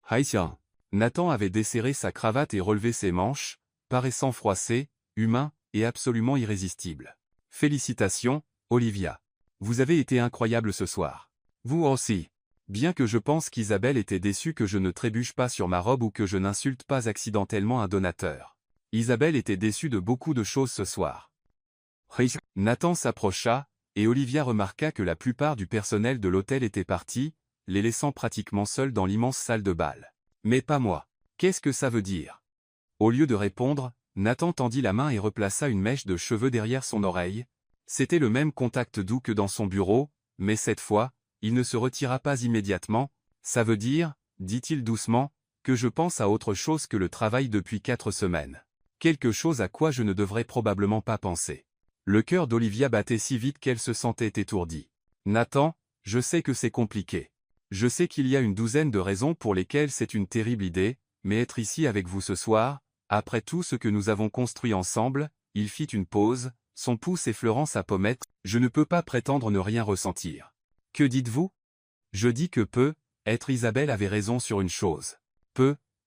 Haïtien. Nathan avait desserré sa cravate et relevé ses manches, paraissant froissé, humain, et absolument irrésistible. Félicitations, Olivia. Vous avez été incroyable ce soir. Vous aussi. Bien que je pense qu'Isabelle était déçue que je ne trébuche pas sur ma robe ou que je n'insulte pas accidentellement un donateur. Isabelle était déçue de beaucoup de choses ce soir. Nathan s'approcha, et Olivia remarqua que la plupart du personnel de l'hôtel était parti, les laissant pratiquement seuls dans l'immense salle de bal. Mais pas moi. Qu'est-ce que ça veut dire ? Au lieu de répondre, Nathan tendit la main et replaça une mèche de cheveux derrière son oreille. C'était le même contact doux que dans son bureau, mais cette fois, il ne se retira pas immédiatement. Ça veut dire, dit-il doucement, que je pense à autre chose que le travail depuis 4 semaines. Quelque chose à quoi je ne devrais probablement pas penser. Le cœur d'Olivia battait si vite qu'elle se sentait étourdie. Nathan, je sais que c'est compliqué. Je sais qu'il y a une douzaine de raisons pour lesquelles c'est une terrible idée, mais être ici avec vous ce soir, après tout ce que nous avons construit ensemble, il fit une pause, son pouce effleurant sa pommette, je ne peux pas prétendre ne rien ressentir. Que dites-vous ? Je dis que être Isabelle avait raison sur une chose.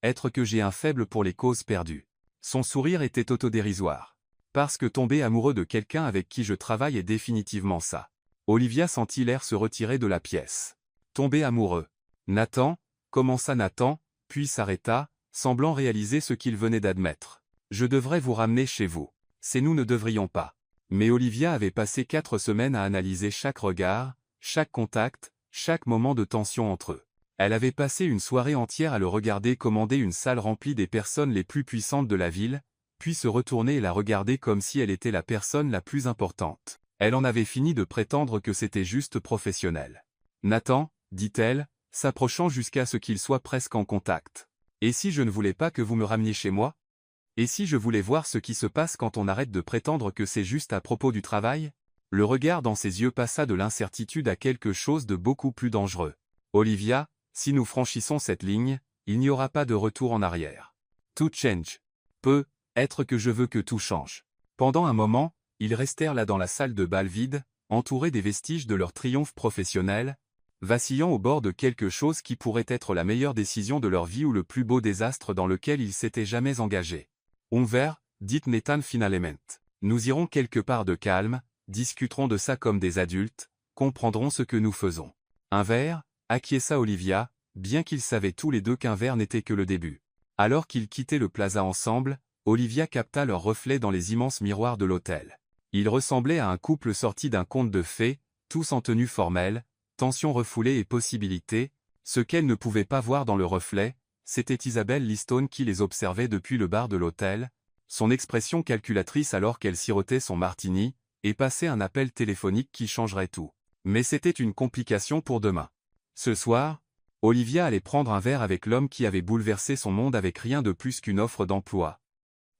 Être que j'ai un faible pour les causes perdues. Son sourire était autodérisoire. Parce que tomber amoureux de quelqu'un avec qui je travaille est définitivement ça. Olivia sentit l'air se retirer de la pièce. Tomber amoureux. Nathan, commença Nathan, puis s'arrêta, semblant réaliser ce qu'il venait d'admettre. Je devrais vous ramener chez vous. C'est nous ne devrions pas. Mais Olivia avait passé 4 semaines à analyser chaque regard, chaque contact, chaque moment de tension entre eux. Elle avait passé une soirée entière à le regarder commander une salle remplie des personnes les plus puissantes de la ville, puis se retourner et la regarder comme si elle était la personne la plus importante. Elle en avait fini de prétendre que c'était juste professionnel. Nathan, dit-elle, s'approchant jusqu'à ce qu'ils soient presque en contact. Et si je ne voulais pas que vous me rameniez chez moi ? Et si je voulais voir ce qui se passe quand on arrête de prétendre que c'est juste à propos du travail ? Le regard dans ses yeux passa de l'incertitude à quelque chose de beaucoup plus dangereux. Olivia, si nous franchissons cette ligne, il n'y aura pas de retour en arrière. Tout change. Être que je veux que tout change. Pendant un moment, ils restèrent là dans la salle de bal vide, entourés des vestiges de leur triomphe professionnel, vacillant au bord de quelque chose qui pourrait être la meilleure décision de leur vie ou le plus beau désastre dans lequel ils s'étaient jamais engagés. On verra, dit Nathan finalement. Nous irons quelque part de calme, discuterons de ça comme des adultes, comprendront ce que nous faisons. Un verre, acquiesça Olivia, bien qu'ils savaient tous les deux qu'un verre n'était que le début. Alors qu'ils quittaient le plaza ensemble, Olivia capta leur reflet dans les immenses miroirs de l'hôtel. Ils ressemblaient à un couple sorti d'un conte de fées, tous en tenue formelle, tension refoulée et possibilité. Ce qu'elle ne pouvait pas voir dans le reflet, c'était Isabelle Liston qui les observait depuis le bar de l'hôtel, son expression calculatrice alors qu'elle sirotait son martini, et passait un appel téléphonique qui changerait tout. Mais c'était une complication pour demain. Ce soir, Olivia allait prendre un verre avec l'homme qui avait bouleversé son monde avec rien de plus qu'une offre d'emploi.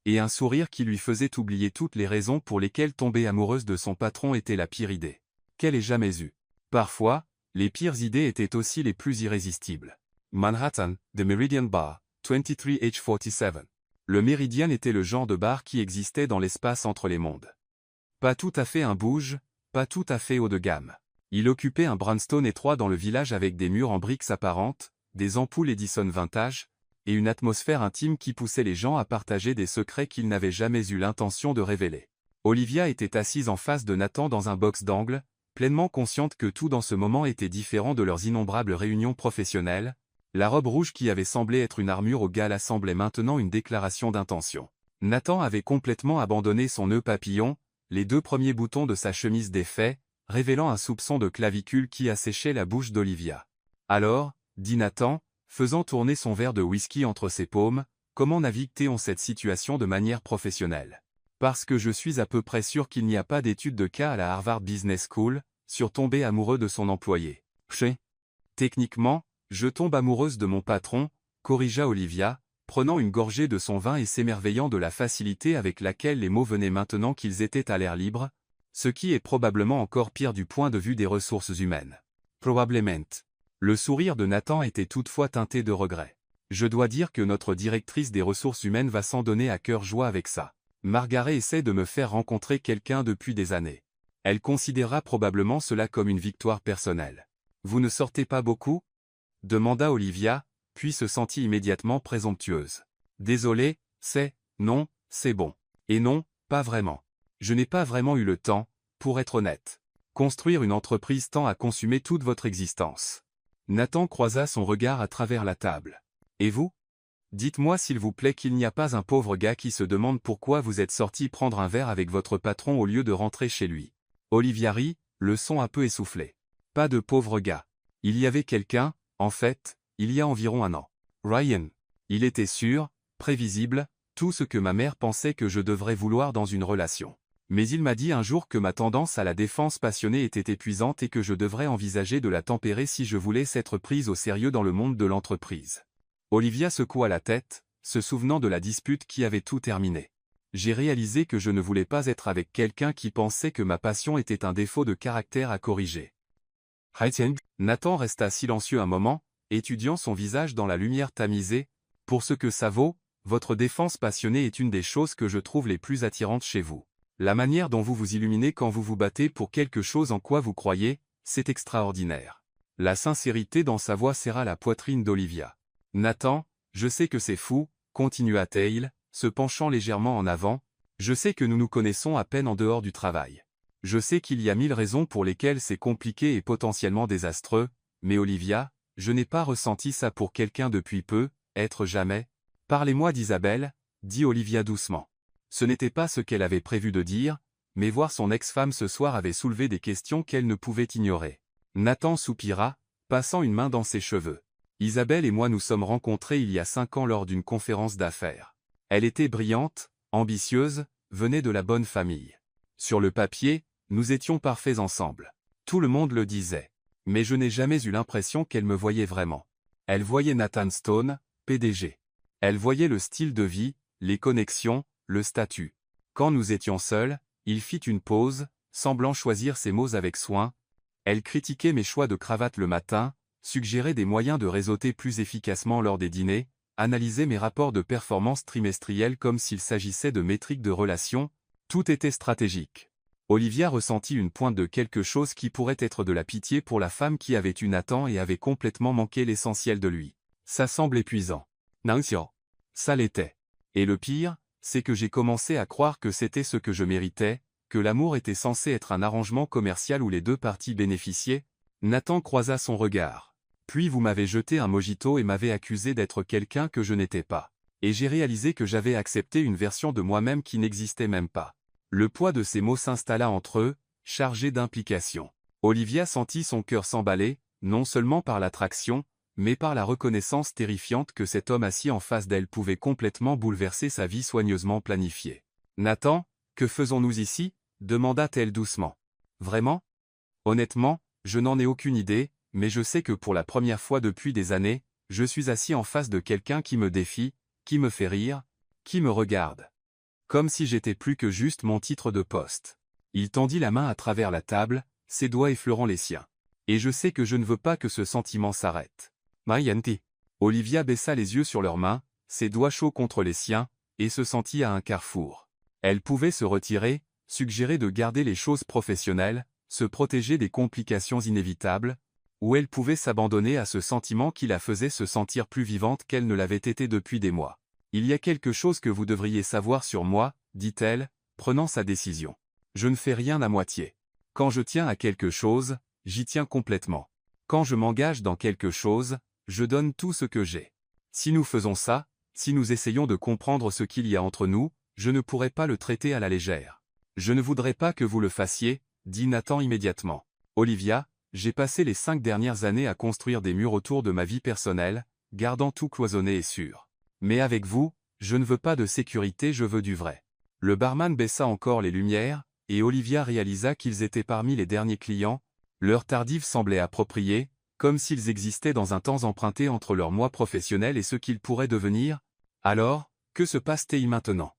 Et un sourire qui lui faisait oublier toutes les raisons pour lesquelles tomber amoureuse de son patron était la pire idée qu'elle ait jamais eue. Parfois, les pires idées étaient aussi les plus irrésistibles. Manhattan, The Meridian Bar, 23H47. Le Méridien était le genre de bar qui existait dans l'espace entre les mondes. Pas tout à fait un bouge, pas tout à fait haut de gamme. Il occupait un brownstone étroit dans le village avec des murs en briques apparentes, des ampoules Edison vintage, et une atmosphère intime qui poussait les gens à partager des secrets qu'ils n'avaient jamais eu l'intention de révéler. Olivia était assise en face de Nathan dans un box d'angle, pleinement consciente que tout dans ce moment était différent de leurs innombrables réunions professionnelles. La robe rouge qui avait semblé être une armure au gala semblait maintenant une déclaration d'intention. Nathan avait complètement abandonné son nœud papillon, les 2 premiers boutons de sa chemise défaits, révélant un soupçon de clavicule qui asséchait la bouche d'Olivia. Alors, dit Nathan, faisant tourner son verre de whisky entre ses paumes, comment navigue-t-on cette situation de manière professionnelle? Parce que je suis à peu près sûr qu'il n'y a pas d'étude de cas à la Harvard Business School, sur tomber amoureux de son employé. Techniquement, je tombe amoureuse de mon patron, corrigea Olivia, prenant une gorgée de son vin et s'émerveillant de la facilité avec laquelle les mots venaient maintenant qu'ils étaient à l'air libre, ce qui est probablement encore pire du point de vue des ressources humaines. Probablement. Le sourire de Nathan était toutefois teinté de regret. Je dois dire que notre directrice des ressources humaines va s'en donner à cœur joie avec ça. Margaret essaie de me faire rencontrer quelqu'un depuis des années. Elle considérera probablement cela comme une victoire personnelle. Vous ne sortez pas beaucoup? Demanda Olivia, puis se sentit immédiatement présomptueuse. Désolée, non, c'est bon. Et non, pas vraiment. Je n'ai pas vraiment eu le temps, pour être honnête. Construire une entreprise tend à consumer toute votre existence. Nathan croisa son regard à travers la table. Et vous? Dites-moi s'il vous plaît qu'il n'y a pas un pauvre gars qui se demande pourquoi vous êtes sorti prendre un verre avec votre patron au lieu de rentrer chez lui. Olivia rit, le son un peu essoufflé. Pas de pauvre gars. Il y avait quelqu'un, en fait, il y a environ 1 an. Ryan. Il était sûr, prévisible, tout ce que ma mère pensait que je devrais vouloir dans une relation. Mais il m'a dit un jour que ma tendance à la défense passionnée était épuisante et que je devrais envisager de la tempérer si je voulais s'être prise au sérieux dans le monde de l'entreprise. Olivia secoua la tête, se souvenant de la dispute qui avait tout terminé. J'ai réalisé que je ne voulais pas être avec quelqu'un qui pensait que ma passion était un défaut de caractère à corriger. Nathan resta silencieux un moment, étudiant son visage dans la lumière tamisée. Pour ce que ça vaut, votre défense passionnée est une des choses que je trouve les plus attirantes chez vous. La manière dont vous vous illuminez quand vous vous battez pour quelque chose en quoi vous croyez, c'est extraordinaire. La sincérité dans sa voix serra la poitrine d'Olivia. Nathan, je sais que c'est fou, continua-t-elle, se penchant légèrement en avant, je sais que nous nous connaissons à peine en dehors du travail. Je sais qu'il y a 1000 raisons pour lesquelles c'est compliqué et potentiellement désastreux, mais Olivia, je n'ai pas ressenti ça pour quelqu'un depuis peu, être jamais. Parlez-moi d'Isabelle, dit Olivia doucement. Ce n'était pas ce qu'elle avait prévu de dire, mais voir son ex-femme ce soir avait soulevé des questions qu'elle ne pouvait ignorer. Nathan soupira, passant une main dans ses cheveux. Isabelle et moi nous sommes rencontrés il y a 5 ans lors d'une conférence d'affaires. Elle était brillante, ambitieuse, venait de la bonne famille. Sur le papier, nous étions parfaits ensemble. Tout le monde le disait. Mais je n'ai jamais eu l'impression qu'elle me voyait vraiment. Elle voyait Nathan Stone, PDG. Elle voyait le style de vie, les connexions, le statut. Quand nous étions seuls, il fit une pause, semblant choisir ses mots avec soin. Elle critiquait mes choix de cravate le matin, suggérait des moyens de réseauter plus efficacement lors des dîners, analysait mes rapports de performance trimestriels comme s'il s'agissait de métriques de relations, tout était stratégique. Olivia ressentit une pointe de quelque chose qui pourrait être de la pitié pour la femme qui avait eu Nathan et avait complètement manqué l'essentiel de lui. Ça semble épuisant. Nanxian. Ça l'était. Et le pire, c'est que j'ai commencé à croire que c'était ce que je méritais, que l'amour était censé être un arrangement commercial où les deux parties bénéficiaient. Nathan croisa son regard. Puis vous m'avez jeté un mojito et m'avez accusé d'être quelqu'un que je n'étais pas. Et j'ai réalisé que j'avais accepté une version de moi-même qui n'existait même pas. Le poids de ces mots s'installa entre eux, chargé d'implications. Olivia sentit son cœur s'emballer, non seulement par l'attraction, mais par la reconnaissance terrifiante que cet homme assis en face d'elle pouvait complètement bouleverser sa vie soigneusement planifiée. « Nathan, que faisons-nous ici » demanda-t-elle doucement. « Vraiment ? Honnêtement, je n'en ai aucune idée, mais je sais que pour la première fois depuis des années, je suis assis en face de quelqu'un qui me défie, qui me fait rire, qui me regarde. Comme si j'étais plus que juste mon titre de poste. » Il tendit la main à travers la table, ses doigts effleurant les siens. « Et je sais que je ne veux pas que ce sentiment s'arrête. » Marianti. Olivia baissa les yeux sur leurs mains, ses doigts chauds contre les siens, et se sentit à un carrefour. Elle pouvait se retirer, suggérer de garder les choses professionnelles, se protéger des complications inévitables, ou elle pouvait s'abandonner à ce sentiment qui la faisait se sentir plus vivante qu'elle ne l'avait été depuis des mois. « Il y a quelque chose que vous devriez savoir sur moi, dit-elle, prenant sa décision. Je ne fais rien à moitié. Quand je tiens à quelque chose, j'y tiens complètement. Quand je m'engage dans quelque chose, je donne tout ce que j'ai. Si nous faisons ça, si nous essayons de comprendre ce qu'il y a entre nous, je ne pourrais pas le traiter à la légère. Je ne voudrais pas que vous le fassiez, dit Nathan immédiatement. Olivia, j'ai passé les 5 dernières années à construire des murs autour de ma vie personnelle, gardant tout cloisonné et sûr. Mais avec vous, je ne veux pas de sécurité, je veux du vrai. Le barman baissa encore les lumières, et Olivia réalisa qu'ils étaient parmi les derniers clients. L'heure tardive semblait appropriée, comme s'ils existaient dans un temps emprunté entre leur moi professionnel et ce qu'ils pourraient devenir. Alors, que se passe-t-il maintenant ?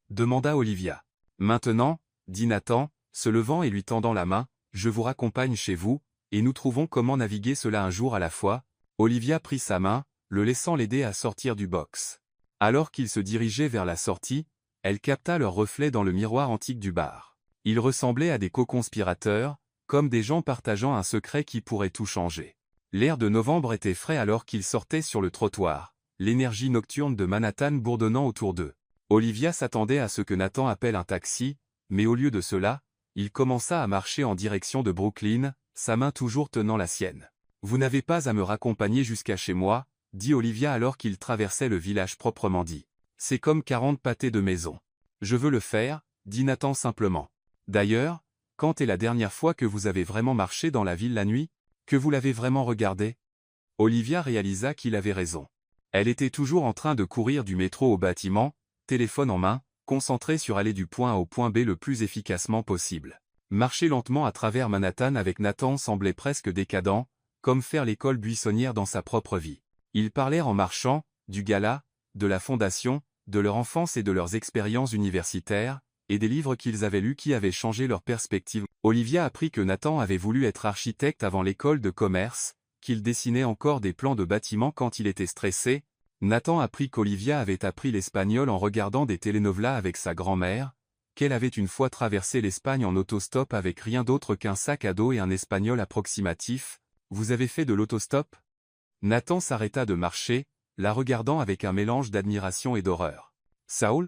Demanda Olivia. Maintenant, dit Nathan, se levant et lui tendant la main, je vous raccompagne chez vous, et nous trouvons comment naviguer cela un jour à la fois. Olivia prit sa main, le laissant l'aider à sortir du box. Alors qu'ils se dirigeaient vers la sortie, elle capta leur reflet dans le miroir antique du bar. Ils ressemblaient à des co-conspirateurs, comme des gens partageant un secret qui pourrait tout changer. L'air de novembre était frais alors qu'ils sortaient sur le trottoir, l'énergie nocturne de Manhattan bourdonnant autour d'eux. Olivia s'attendait à ce que Nathan appelle un taxi, mais au lieu de cela, il commença à marcher en direction de Brooklyn, sa main toujours tenant la sienne. « Vous n'avez pas à me raccompagner jusqu'à chez moi, » dit Olivia alors qu'ils traversaient le village proprement dit. « C'est comme 40 pâtés de maison. »« Je veux le faire, » dit Nathan simplement. « D'ailleurs, quand est la dernière fois que vous avez vraiment marché dans la ville la nuit ? Que vous l'avez vraiment regardé ?» Olivia réalisa qu'il avait raison. Elle était toujours en train de courir du métro au bâtiment, téléphone en main, concentrée sur aller du point A au point B le plus efficacement possible. Marcher lentement à travers Manhattan avec Nathan semblait presque décadent, comme faire l'école buissonnière dans sa propre vie. Ils parlèrent en marchant, du gala, de la fondation, de leur enfance et de leurs expériences universitaires, et des livres qu'ils avaient lus qui avaient changé leur perspective. Olivia apprit que Nathan avait voulu être architecte avant l'école de commerce, qu'il dessinait encore des plans de bâtiments quand il était stressé. Nathan apprit qu'Olivia avait appris l'espagnol en regardant des telenovelas avec sa grand-mère, qu'elle avait une fois traversé l'Espagne en autostop avec rien d'autre qu'un sac à dos et un espagnol approximatif. « Vous avez fait de l'autostop » Nathan s'arrêta de marcher, la regardant avec un mélange d'admiration et d'horreur. « Saul »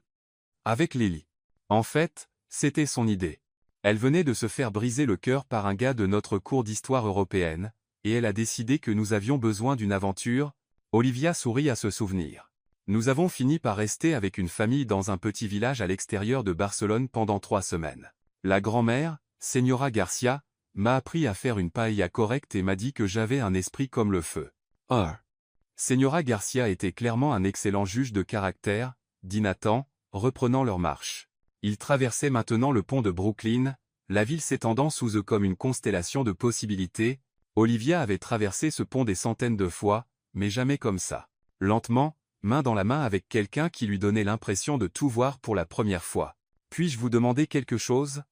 Avec Lily. En fait, c'était son idée. Elle venait de se faire briser le cœur par un gars de notre cours d'histoire européenne, et elle a décidé que nous avions besoin d'une aventure. Olivia sourit à ce souvenir. Nous avons fini par rester avec une famille dans un petit village à l'extérieur de Barcelone pendant 3 semaines. La grand-mère, Señora Garcia, m'a appris à faire une paella correcte et m'a dit que j'avais un esprit comme le feu. Oh. Señora Garcia était clairement un excellent juge de caractère, dit Nathan, reprenant leur marche. Ils traversaient maintenant le pont de Brooklyn, la ville s'étendant sous eux comme une constellation de possibilités. Olivia avait traversé ce pont des centaines de fois, mais jamais comme ça. Lentement, main dans la main avec quelqu'un qui lui donnait l'impression de tout voir pour la première fois. « Puis-je vous demander quelque chose ?»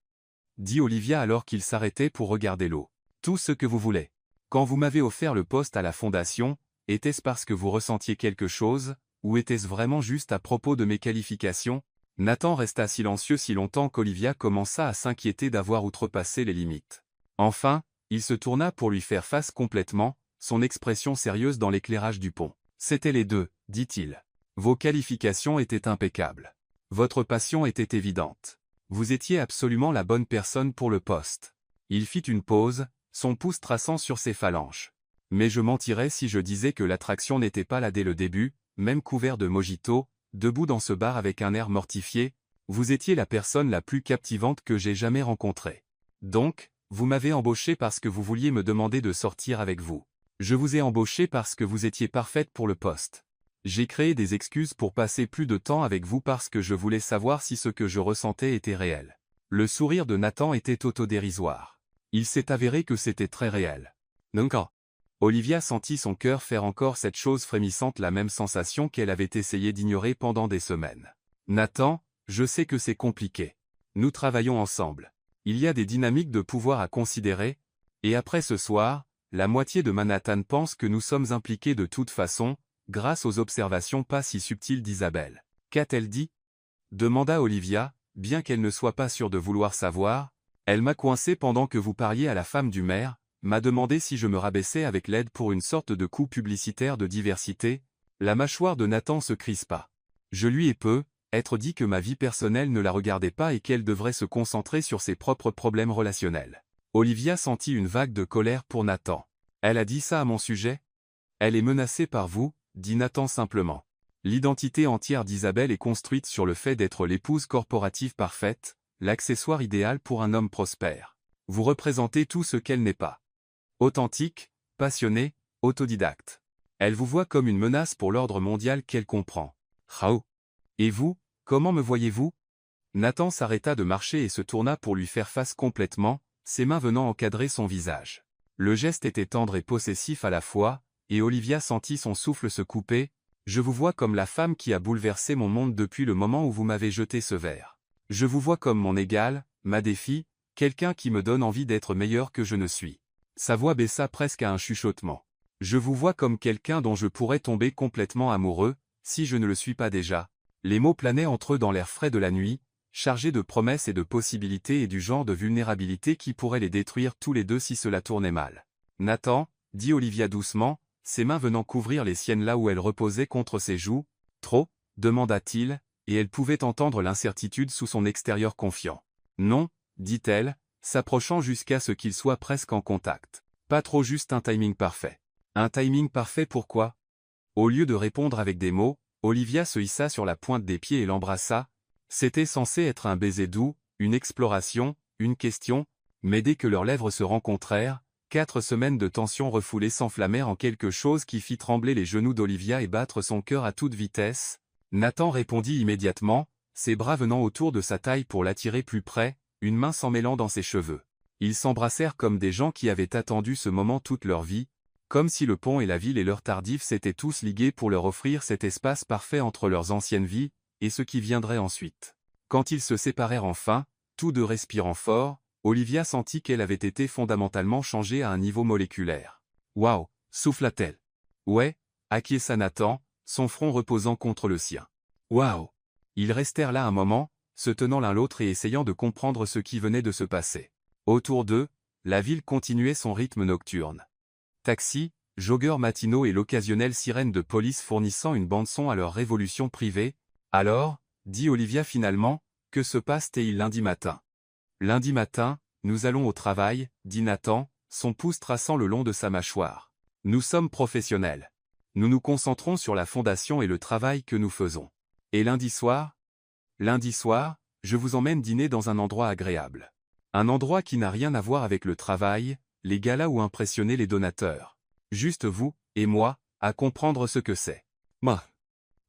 dit Olivia alors qu'il s'arrêtait pour regarder l'eau. « Tout ce que vous voulez. Quand vous m'avez offert le poste à la fondation, était-ce parce que vous ressentiez quelque chose, ou était-ce vraiment juste à propos de mes qualifications ?» Nathan resta silencieux si longtemps qu'Olivia commença à s'inquiéter d'avoir outrepassé les limites. Enfin, il se tourna pour lui faire face complètement, son expression sérieuse dans l'éclairage du pont. « C'étaient les deux, dit-il. Vos qualifications étaient impeccables. Votre passion était évidente. Vous étiez absolument la bonne personne pour le poste. Il fit une pause, son pouce traçant sur ses phalanges. Mais je mentirais si je disais que l'attraction n'était pas là dès le début, même couvert de mojito, debout dans ce bar avec un air mortifié, vous étiez la personne la plus captivante que j'ai jamais rencontrée. Donc, vous m'avez embauché parce que vous vouliez me demander de sortir avec vous. Je vous ai embauché parce que vous étiez parfaite pour le poste. J'ai créé des excuses pour passer plus de temps avec vous parce que je voulais savoir si ce que je ressentais était réel. Le sourire de Nathan était autodérisoire. Il s'est avéré que c'était très réel. Donc, Olivia sentit son cœur faire encore cette chose frémissante, la même sensation qu'elle avait essayé d'ignorer pendant des semaines. Nathan, je sais que c'est compliqué. Nous travaillons ensemble. Il y a des dynamiques de pouvoir à considérer, et après ce soir, la moitié de Manhattan pense que nous sommes impliqués de toute façon, grâce aux observations pas si subtiles d'Isabelle. Qu'a-t-elle dit? Demanda Olivia, bien qu'elle ne soit pas sûre de vouloir savoir. Elle m'a coincé pendant que vous parliez à la femme du maire, m'a demandé si je me rabaissais avec l'aide pour une sorte de coup publicitaire de diversité. La mâchoire de Nathan se crispa. Je lui ai être dit que ma vie personnelle ne la regardait pas et qu'elle devrait se concentrer sur ses propres problèmes relationnels. Olivia sentit une vague de colère pour Nathan. Elle a dit ça à mon sujet? Elle est menacée par vous, dit Nathan simplement. L'identité entière d'Isabelle est construite sur le fait d'être l'épouse corporative parfaite, l'accessoire idéal pour un homme prospère. Vous représentez tout ce qu'elle n'est pas. Authentique, passionnée, autodidacte. Elle vous voit comme une menace pour l'ordre mondial qu'elle comprend. Rao. Et vous, comment me voyez-vous? Nathan s'arrêta de marcher et se tourna pour lui faire face complètement, ses mains venant encadrer son visage. Le geste était tendre et possessif à la fois, et Olivia sentit son souffle se couper. Je vous vois comme la femme qui a bouleversé mon monde depuis le moment où vous m'avez jeté ce verre. Je vous vois comme mon égal, ma défi, quelqu'un qui me donne envie d'être meilleur que je ne suis. Sa voix baissa presque à un chuchotement. Je vous vois comme quelqu'un dont je pourrais tomber complètement amoureux, si je ne le suis pas déjà. Les mots planaient entre eux dans l'air frais de la nuit, chargés de promesses et de possibilités et du genre de vulnérabilité qui pourrait les détruire tous les deux si cela tournait mal. Nathan, dit Olivia doucement, ses mains venant couvrir les siennes là où elles reposaient contre ses joues. Trop, demanda-t-il, et elle pouvait entendre l'incertitude sous son extérieur confiant. Non, dit-elle, s'approchant jusqu'à ce qu'ils soient presque en contact. Pas trop, juste un timing parfait. Un timing parfait pourquoi? Au lieu de répondre avec des mots, Olivia se hissa sur la pointe des pieds et l'embrassa. C'était censé être un baiser doux, une exploration, une question, mais dès que leurs lèvres se rencontrèrent, 4 semaines de tension refoulée s'enflammèrent en quelque chose qui fit trembler les genoux d'Olivia et battre son cœur à toute vitesse. Nathan répondit immédiatement, ses bras venant autour de sa taille pour l'attirer plus près, une main s'en mêlant dans ses cheveux. Ils s'embrassèrent comme des gens qui avaient attendu ce moment toute leur vie, comme si le pont et la ville et l'heure tardive s'étaient tous ligués pour leur offrir cet espace parfait entre leurs anciennes vies, et ce qui viendrait ensuite. Quand ils se séparèrent enfin, tous deux respirant fort, Olivia sentit qu'elle avait été fondamentalement changée à un niveau moléculaire. Waouh, souffla-t-elle. Ouais, acquiesça Nathan, son front reposant contre le sien. Waouh. Ils restèrent là un moment, se tenant l'un l'autre et essayant de comprendre ce qui venait de se passer. Autour d'eux, la ville continuait son rythme nocturne. Taxis, joggeurs matinaux et l'occasionnelle sirène de police fournissant une bande-son à leur révolution privée. Alors, dit Olivia finalement, que se passe-t-il lundi matin? Lundi matin, nous allons au travail, dit Nathan, son pouce traçant le long de sa mâchoire. Nous sommes professionnels. Nous nous concentrons sur la fondation et le travail que nous faisons. Et lundi soir? Lundi soir, je vous emmène dîner dans un endroit agréable. Un endroit qui n'a rien à voir avec le travail, les galas ou impressionner les donateurs. Juste vous, et moi, à comprendre ce que c'est. Moi.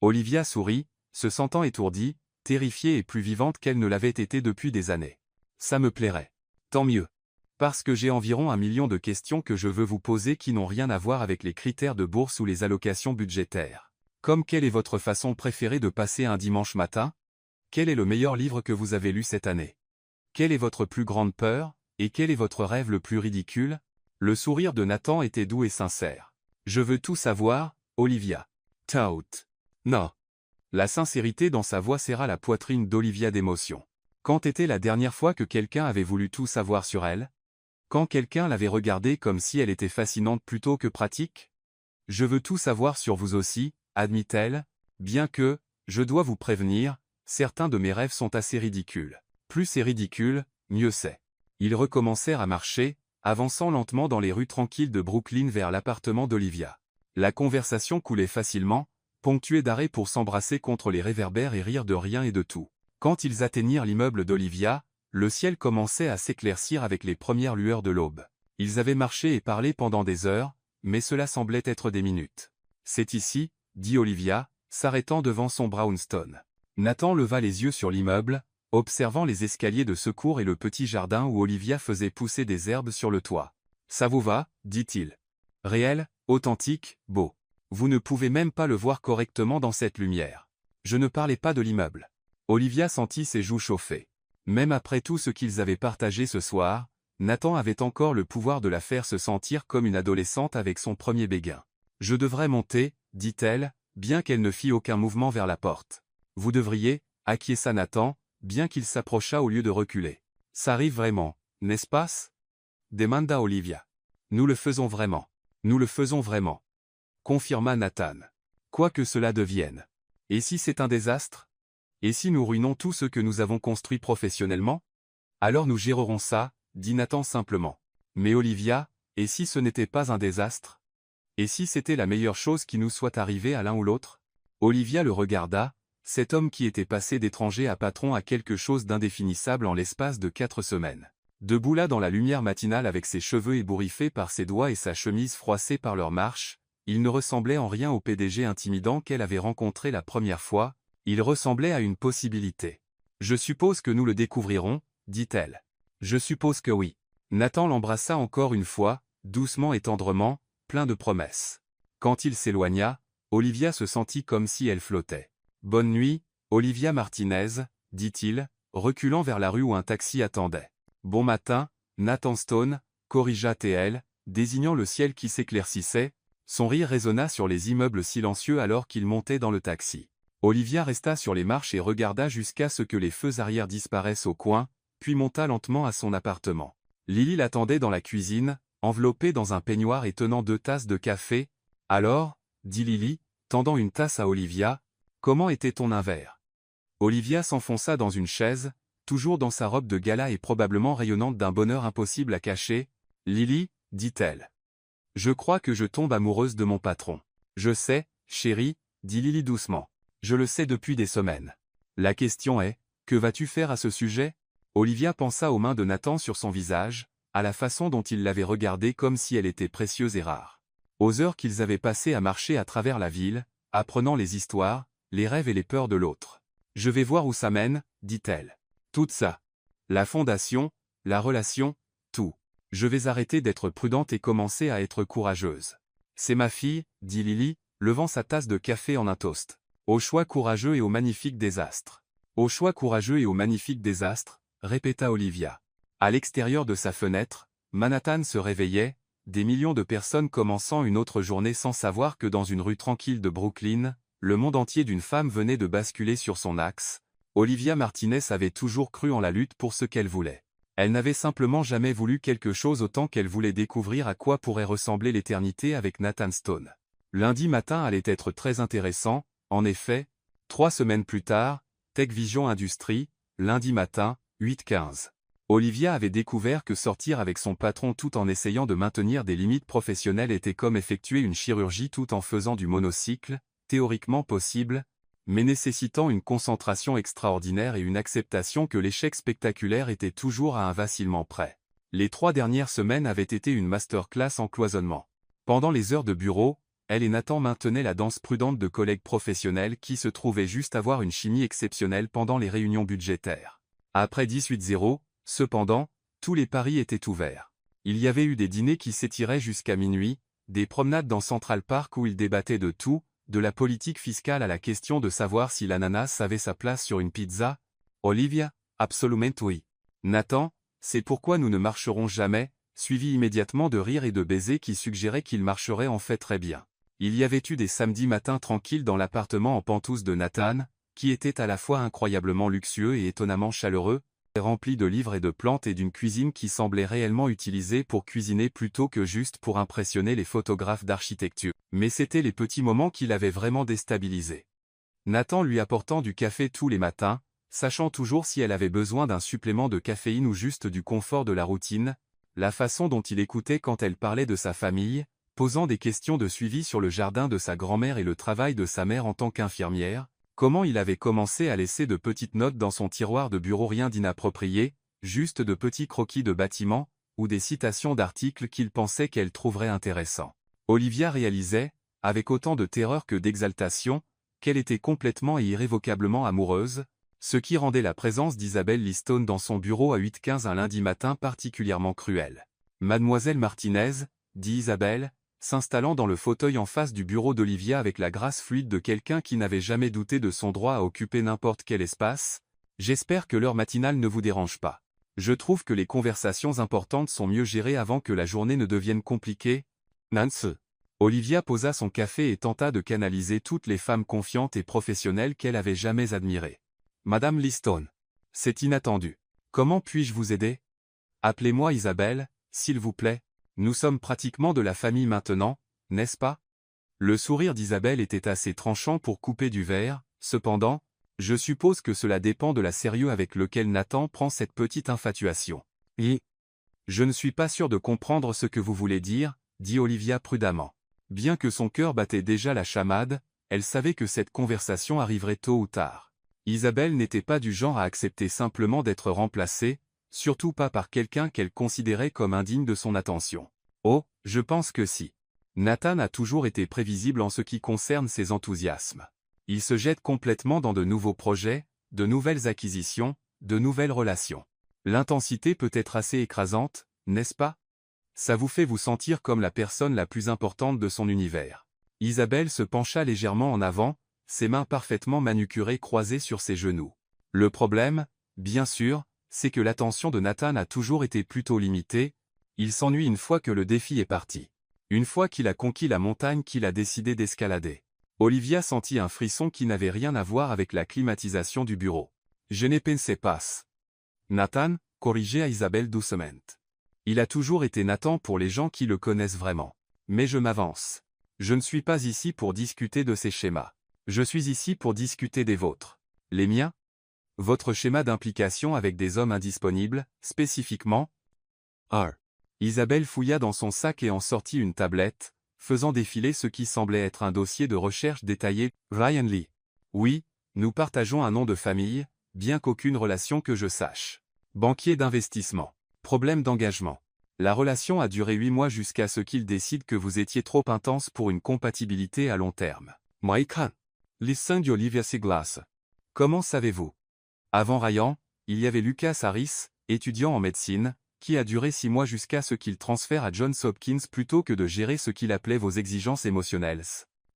Olivia sourit, se sentant étourdie, terrifiée et plus vivante qu'elle ne l'avait été depuis des années. Ça me plairait. Tant mieux. Parce que j'ai environ 1 million de questions que je veux vous poser qui n'ont rien à voir avec les critères de bourse ou les allocations budgétaires. Comme quelle est votre façon préférée de passer un dimanche matin? Quel est le meilleur livre que vous avez lu cette année? Quelle est votre plus grande peur, et quel est votre rêve le plus ridicule? Le sourire de Nathan était doux et sincère. Je veux tout savoir, Olivia. Tout. Non. La sincérité dans sa voix serra la poitrine d'Olivia d'émotion. Quand était la dernière fois que quelqu'un avait voulu tout savoir sur elle? Quand quelqu'un l'avait regardée comme si elle était fascinante plutôt que pratique? Je veux tout savoir sur vous aussi, admit-elle, bien que, je dois vous prévenir, certains de mes rêves sont assez ridicules. Plus c'est ridicule, mieux c'est. Ils recommencèrent à marcher, avançant lentement dans les rues tranquilles de Brooklyn vers l'appartement d'Olivia. La conversation coulait facilement, ponctuée d'arrêts pour s'embrasser contre les réverbères et rire de rien et de tout. Quand ils atteignirent l'immeuble d'Olivia, le ciel commençait à s'éclaircir avec les premières lueurs de l'aube. Ils avaient marché et parlé pendant des heures, mais cela semblait être des minutes. « C'est ici », dit Olivia, s'arrêtant devant son brownstone. Nathan leva les yeux sur l'immeuble, observant les escaliers de secours et le petit jardin où Olivia faisait pousser des herbes sur le toit. « Ça vous va » dit-il. « Réel, authentique, beau. Vous ne pouvez même pas le voir correctement dans cette lumière. Je ne parlais pas de l'immeuble. » Olivia sentit ses joues chauffer. Même après tout ce qu'ils avaient partagé ce soir, Nathan avait encore le pouvoir de la faire se sentir comme une adolescente avec son premier béguin. « Je devrais monter, dit-elle, bien qu'elle ne fît aucun mouvement vers la porte. « Vous devriez, » acquiesça Nathan, bien qu'il s'approchât au lieu de reculer. « Ça arrive vraiment, n'est-ce pas » demanda Olivia. « Nous le faisons vraiment. Nous le faisons vraiment. » confirma Nathan. « Quoi que cela devienne. Et si c'est un désastre ? Et si nous ruinons tout ce que nous avons construit professionnellement ? Alors nous gérerons ça, dit Nathan simplement. Mais Olivia, et si ce n'était pas un désastre ? Et si c'était la meilleure chose qui nous soit arrivée à l'un ou l'autre ? Olivia le regarda, cet homme qui était passé d'étranger à patron à quelque chose d'indéfinissable en l'espace de 4 semaines. Debout là dans la lumière matinale avec ses cheveux ébouriffés par ses doigts et sa chemise froissée par leur marche, il ne ressemblait en rien au PDG intimidant qu'elle avait rencontré la première fois, il ressemblait à une possibilité. « Je suppose que nous le découvrirons, » dit-elle. « Je suppose que oui. » Nathan l'embrassa encore une fois, doucement et tendrement, plein de promesses. Quand il s'éloigna, Olivia se sentit comme si elle flottait. « Bonne nuit, Olivia Martinez, » dit-il, reculant vers la rue où un taxi attendait. « Bon matin, Nathan Stone, » corrigea TL, désignant le ciel qui s'éclaircissait. Son rire résonna sur les immeubles silencieux alors qu'il montait dans le taxi. Olivia resta sur les marches et regarda jusqu'à ce que les feux arrière disparaissent au coin, puis monta lentement à son appartement. Lily l'attendait dans la cuisine, enveloppée dans un peignoir et tenant 2 tasses de café. « Alors » dit Lily, tendant une tasse à Olivia, « comment était ton verre ?» Olivia s'enfonça dans une chaise, toujours dans sa robe de gala et probablement rayonnante d'un bonheur impossible à cacher. « Lily, » dit-elle. « Je crois que je tombe amoureuse de mon patron. »« Je sais, chérie, » dit Lily doucement. « Je le sais depuis des semaines. La question est, que vas-tu faire à ce sujet ?» Olivia pensa aux mains de Nathan sur son visage, à la façon dont il l'avait regardée comme si elle était précieuse et rare. Aux heures qu'ils avaient passées à marcher à travers la ville, apprenant les histoires, les rêves et les peurs de l'autre. « Je vais voir où ça mène, » dit-elle. « Tout ça. La fondation, la relation, tout. Je vais arrêter d'être prudente et commencer à être courageuse. »« C'est ma fille, » dit Lily, levant sa tasse de café en un toast. « Au choix courageux et au magnifique désastre. »« Au choix courageux et au magnifique désastre, » répéta Olivia. À l'extérieur de sa fenêtre, Manhattan se réveillait, des millions de personnes commençant une autre journée sans savoir que dans une rue tranquille de Brooklyn, le monde entier d'une femme venait de basculer sur son axe. Olivia Martinez avait toujours cru en la lutte pour ce qu'elle voulait. Elle n'avait simplement jamais voulu quelque chose autant qu'elle voulait découvrir à quoi pourrait ressembler l'éternité avec Nathan Stone. Lundi matin allait être très intéressant, en effet. 3 semaines plus tard, Tech Vision Industries, lundi matin, 8h15. Olivia avait découvert que sortir avec son patron tout en essayant de maintenir des limites professionnelles était comme effectuer une chirurgie tout en faisant du monocycle, théoriquement possible, mais nécessitant une concentration extraordinaire et une acceptation que l'échec spectaculaire était toujours à un vacillement près. Les 3 dernières semaines avaient été une masterclass en cloisonnement. Pendant les heures de bureau, elle et Nathan maintenaient la danse prudente de collègues professionnels qui se trouvaient juste avoir une chimie exceptionnelle pendant les réunions budgétaires. Après 18h, cependant, tous les paris étaient ouverts. Il y avait eu des dîners qui s'étiraient jusqu'à minuit, des promenades dans Central Park où ils débattaient de tout, de la politique fiscale à la question de savoir si l'ananas avait sa place sur une pizza. Olivia, absolument oui. Nathan, c'est pourquoi nous ne marcherons jamais, suivi immédiatement de rires et de baisers qui suggéraient qu'ils marcheraient en fait très bien. Il y avait eu des samedis matins tranquilles dans l'appartement en penthouse de Nathan, qui était à la fois incroyablement luxueux et étonnamment chaleureux, rempli de livres et de plantes et d'une cuisine qui semblait réellement utilisée pour cuisiner plutôt que juste pour impressionner les photographes d'architecture. Mais c'étaient les petits moments qui l'avaient vraiment déstabilisé. Nathan lui apportant du café tous les matins, sachant toujours si elle avait besoin d'un supplément de caféine ou juste du confort de la routine, la façon dont il écoutait quand elle parlait de sa famille, posant des questions de suivi sur le jardin de sa grand-mère et le travail de sa mère en tant qu'infirmière, comment il avait commencé à laisser de petites notes dans son tiroir de bureau, rien d'inapproprié, juste de petits croquis de bâtiments, ou des citations d'articles qu'il pensait qu'elle trouverait intéressants. Olivia réalisait, avec autant de terreur que d'exaltation, qu'elle était complètement et irrévocablement amoureuse, ce qui rendait la présence d'Isabelle Liston dans son bureau à 8h15 un lundi matin particulièrement cruel. « Mademoiselle Martinez », dit Isabelle, s'installant dans le fauteuil en face du bureau d'Olivia avec la grâce fluide de quelqu'un qui n'avait jamais douté de son droit à occuper n'importe quel espace, « J'espère que l'heure matinale ne vous dérange pas. Je trouve que les conversations importantes sont mieux gérées avant que la journée ne devienne compliquée. » Nance. Olivia posa son café et tenta de canaliser toutes les femmes confiantes et professionnelles qu'elle avait jamais admirées. « Madame Liston. C'est inattendu. Comment puis-je vous aider? Appelez-moi Isabelle, s'il vous plaît. Nous sommes pratiquement de la famille maintenant, n'est-ce pas ?» Le sourire d'Isabelle était assez tranchant pour couper du verre, cependant, je suppose que cela dépend de la sérieux avec lequel Nathan prend cette petite infatuation. Et je ne suis pas sûr de comprendre ce que vous voulez dire, dit Olivia prudemment. Bien que son cœur battait déjà la chamade, elle savait que cette conversation arriverait tôt ou tard. Isabelle n'était pas du genre à accepter simplement d'être remplacée, surtout pas par quelqu'un qu'elle considérait comme indigne de son attention. Oh, je pense que si. Nathan a toujours été prévisible en ce qui concerne ses enthousiasmes. Il se jette complètement dans de nouveaux projets, de nouvelles acquisitions, de nouvelles relations. L'intensité peut être assez écrasante, n'est-ce pas? Ça vous fait vous sentir comme la personne la plus importante de son univers. Isabelle se pencha légèrement en avant, ses mains parfaitement manucurées croisées sur ses genoux. Le problème, bien sûr, c'est que l'attention de Nathan a toujours été plutôt limitée, il s'ennuie une fois que le défi est parti. Une fois qu'il a conquis la montagne qu'il a décidé d'escalader. Olivia sentit un frisson qui n'avait rien à voir avec la climatisation du bureau. « Je ne pensais pas. » Nathan, corrigeait à Isabelle doucement. Il a toujours été Nathan pour les gens qui le connaissent vraiment. Mais je m'avance. Je ne suis pas ici pour discuter de ces schémas. Je suis ici pour discuter des vôtres. Les miens? Votre schéma d'implication avec des hommes indisponibles, spécifiquement? Isabelle fouilla dans son sac et en sortit une tablette, faisant défiler ce qui semblait être un dossier de recherche détaillé. Ryan Lee. Oui, nous partageons un nom de famille, bien qu'aucune relation que je sache. Banquier d'investissement. Problème d'engagement. La relation a duré 8 mois jusqu'à ce qu'il décide que vous étiez trop intense pour une compatibilité à long terme. Mike. Listen d'Olivia Siglas. Comment savez-vous? Avant Ryan, il y avait Lucas Harris, étudiant en médecine, qui a duré 6 mois jusqu'à ce qu'il transfère à Johns Hopkins plutôt que de gérer ce qu'il appelait vos exigences émotionnelles.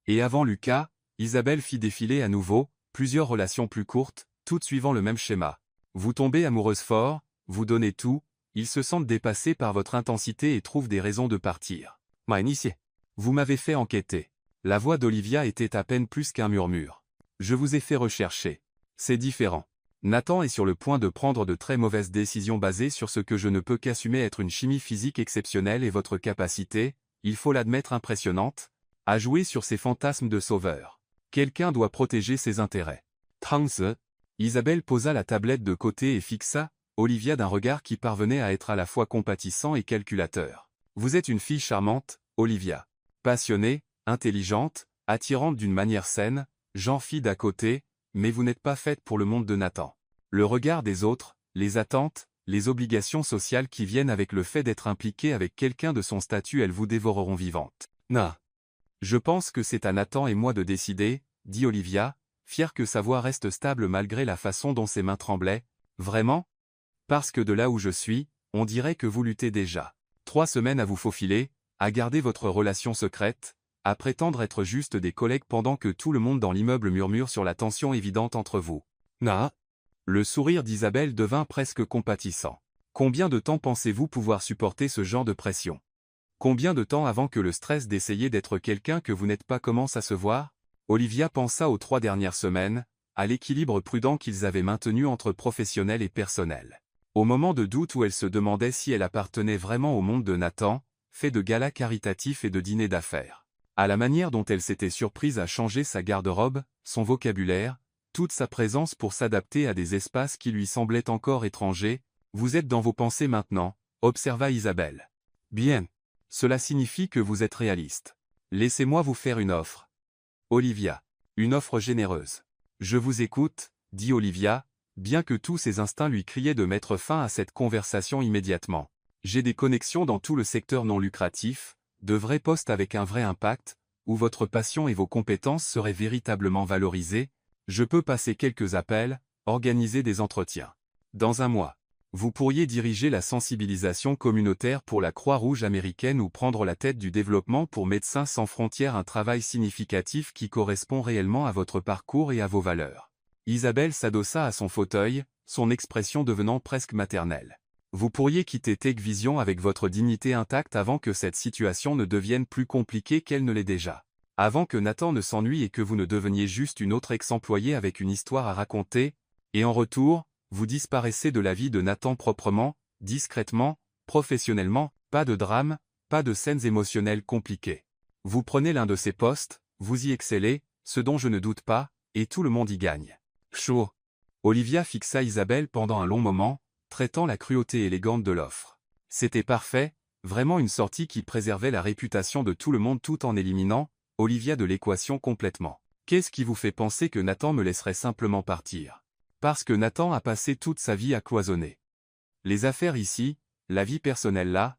Et avant Lucas, Isabelle fit défiler à nouveau, plusieurs relations plus courtes, toutes suivant le même schéma. Vous tombez amoureuse fort, vous donnez tout, ils se sentent dépassés par votre intensité et trouvent des raisons de partir. Vous m'avez fait enquêter. La voix d'Olivia était à peine plus qu'un murmure. Je vous ai fait rechercher. C'est différent. Nathan est sur le point de prendre de très mauvaises décisions basées sur ce que je ne peux qu'assumer être une chimie physique exceptionnelle et votre capacité, il faut l'admettre impressionnante, à jouer sur ses fantasmes de sauveur. Quelqu'un doit protéger ses intérêts. Trans. Isabelle posa la tablette de côté et fixa Olivia d'un regard qui parvenait à être à la fois compatissant et calculateur. Vous êtes une fille charmante, Olivia. Passionnée, intelligente, attirante d'une manière saine, genre fille d'à côté, mais vous n'êtes pas faite pour le monde de Nathan. Le regard des autres, les attentes, les obligations sociales qui viennent avec le fait d'être impliquée avec quelqu'un de son statut, elles vous dévoreront vivante. Non. Je pense que c'est à Nathan et moi de décider, dit Olivia, fière que sa voix reste stable malgré la façon dont ses mains tremblaient. Vraiment? Parce que de là où je suis, on dirait que vous luttez déjà. 3 semaines à vous faufiler, à garder votre relation secrète, à prétendre être juste des collègues pendant que tout le monde dans l'immeuble murmure sur la tension évidente entre vous. Na. Le sourire d'Isabelle devint presque compatissant. Combien de temps pensez-vous pouvoir supporter ce genre de pression? Combien de temps avant que le stress d'essayer d'être quelqu'un que vous n'êtes pas commence à se voir? Olivia pensa aux 3 dernières semaines, à l'équilibre prudent qu'ils avaient maintenu entre professionnel et personnel. Au moment de doute où elle se demandait si elle appartenait vraiment au monde de Nathan, fait de galas caritatifs et de dîners d'affaires. À la manière dont elle s'était surprise à changer sa garde-robe, son vocabulaire, toute sa présence pour s'adapter à des espaces qui lui semblaient encore étrangers. Vous êtes dans vos pensées maintenant, observa Isabelle. Bien. Cela signifie que vous êtes réaliste. Laissez-moi vous faire une offre. Olivia. Une offre généreuse. Je vous écoute, dit Olivia, bien que tous ses instincts lui criaient de mettre fin à cette conversation immédiatement. J'ai des connexions dans tout le secteur non lucratif, de vrais postes avec un vrai impact, où votre passion et vos compétences seraient véritablement valorisées. Je peux passer quelques appels, organiser des entretiens. Dans un mois, vous pourriez diriger la sensibilisation communautaire pour la Croix-Rouge américaine ou prendre la tête du développement pour Médecins sans frontières, un travail significatif qui correspond réellement à votre parcours et à vos valeurs. Isabelle s'adossa à son fauteuil, son expression devenant presque maternelle. Vous pourriez quitter Tech Vision avec votre dignité intacte avant que cette situation ne devienne plus compliquée qu'elle ne l'est déjà. Avant que Nathan ne s'ennuie et que vous ne deveniez juste une autre ex-employée avec une histoire à raconter, et en retour, vous disparaissez de la vie de Nathan proprement, discrètement, professionnellement, pas de drame, pas de scènes émotionnelles compliquées. Vous prenez l'un de ces postes, vous y excellez, ce dont je ne doute pas, et tout le monde y gagne. Chaud. Olivia fixa Isabelle pendant un long moment, traitant la cruauté élégante de l'offre. C'était parfait, vraiment une sortie qui préservait la réputation de tout le monde tout en éliminant Olivia de l'équation complètement. Qu'est-ce qui vous fait penser que Nathan me laisserait simplement partir ? Parce que Nathan a passé toute sa vie à cloisonner. Les affaires ici, la vie personnelle là,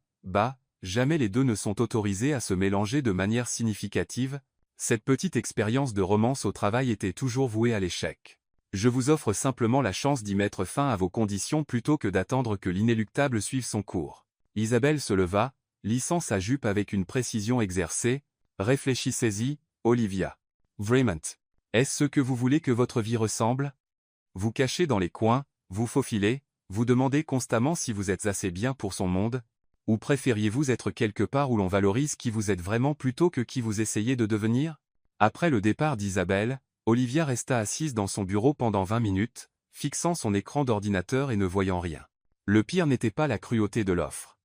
jamais les deux ne sont autorisés à se mélanger de manière significative. Cette petite expérience de romance au travail était toujours vouée à l'échec. Je vous offre simplement la chance d'y mettre fin à vos conditions plutôt que d'attendre que l'inéluctable suive son cours. Isabelle se leva, lissant sa jupe avec une précision exercée. Réfléchissez-y, Olivia. Vraiment. Est-ce ce que vous voulez que votre vie ressemble ? Vous cachez dans les coins, vous faufilez, vous demandez constamment si vous êtes assez bien pour son monde, ou préfériez-vous être quelque part où l'on valorise qui vous êtes vraiment plutôt que qui vous essayez de devenir ? Après le départ d'Isabelle, Olivia resta assise dans son bureau pendant 20 minutes, fixant son écran d'ordinateur et ne voyant rien. Le pire n'était pas la cruauté de l'offre.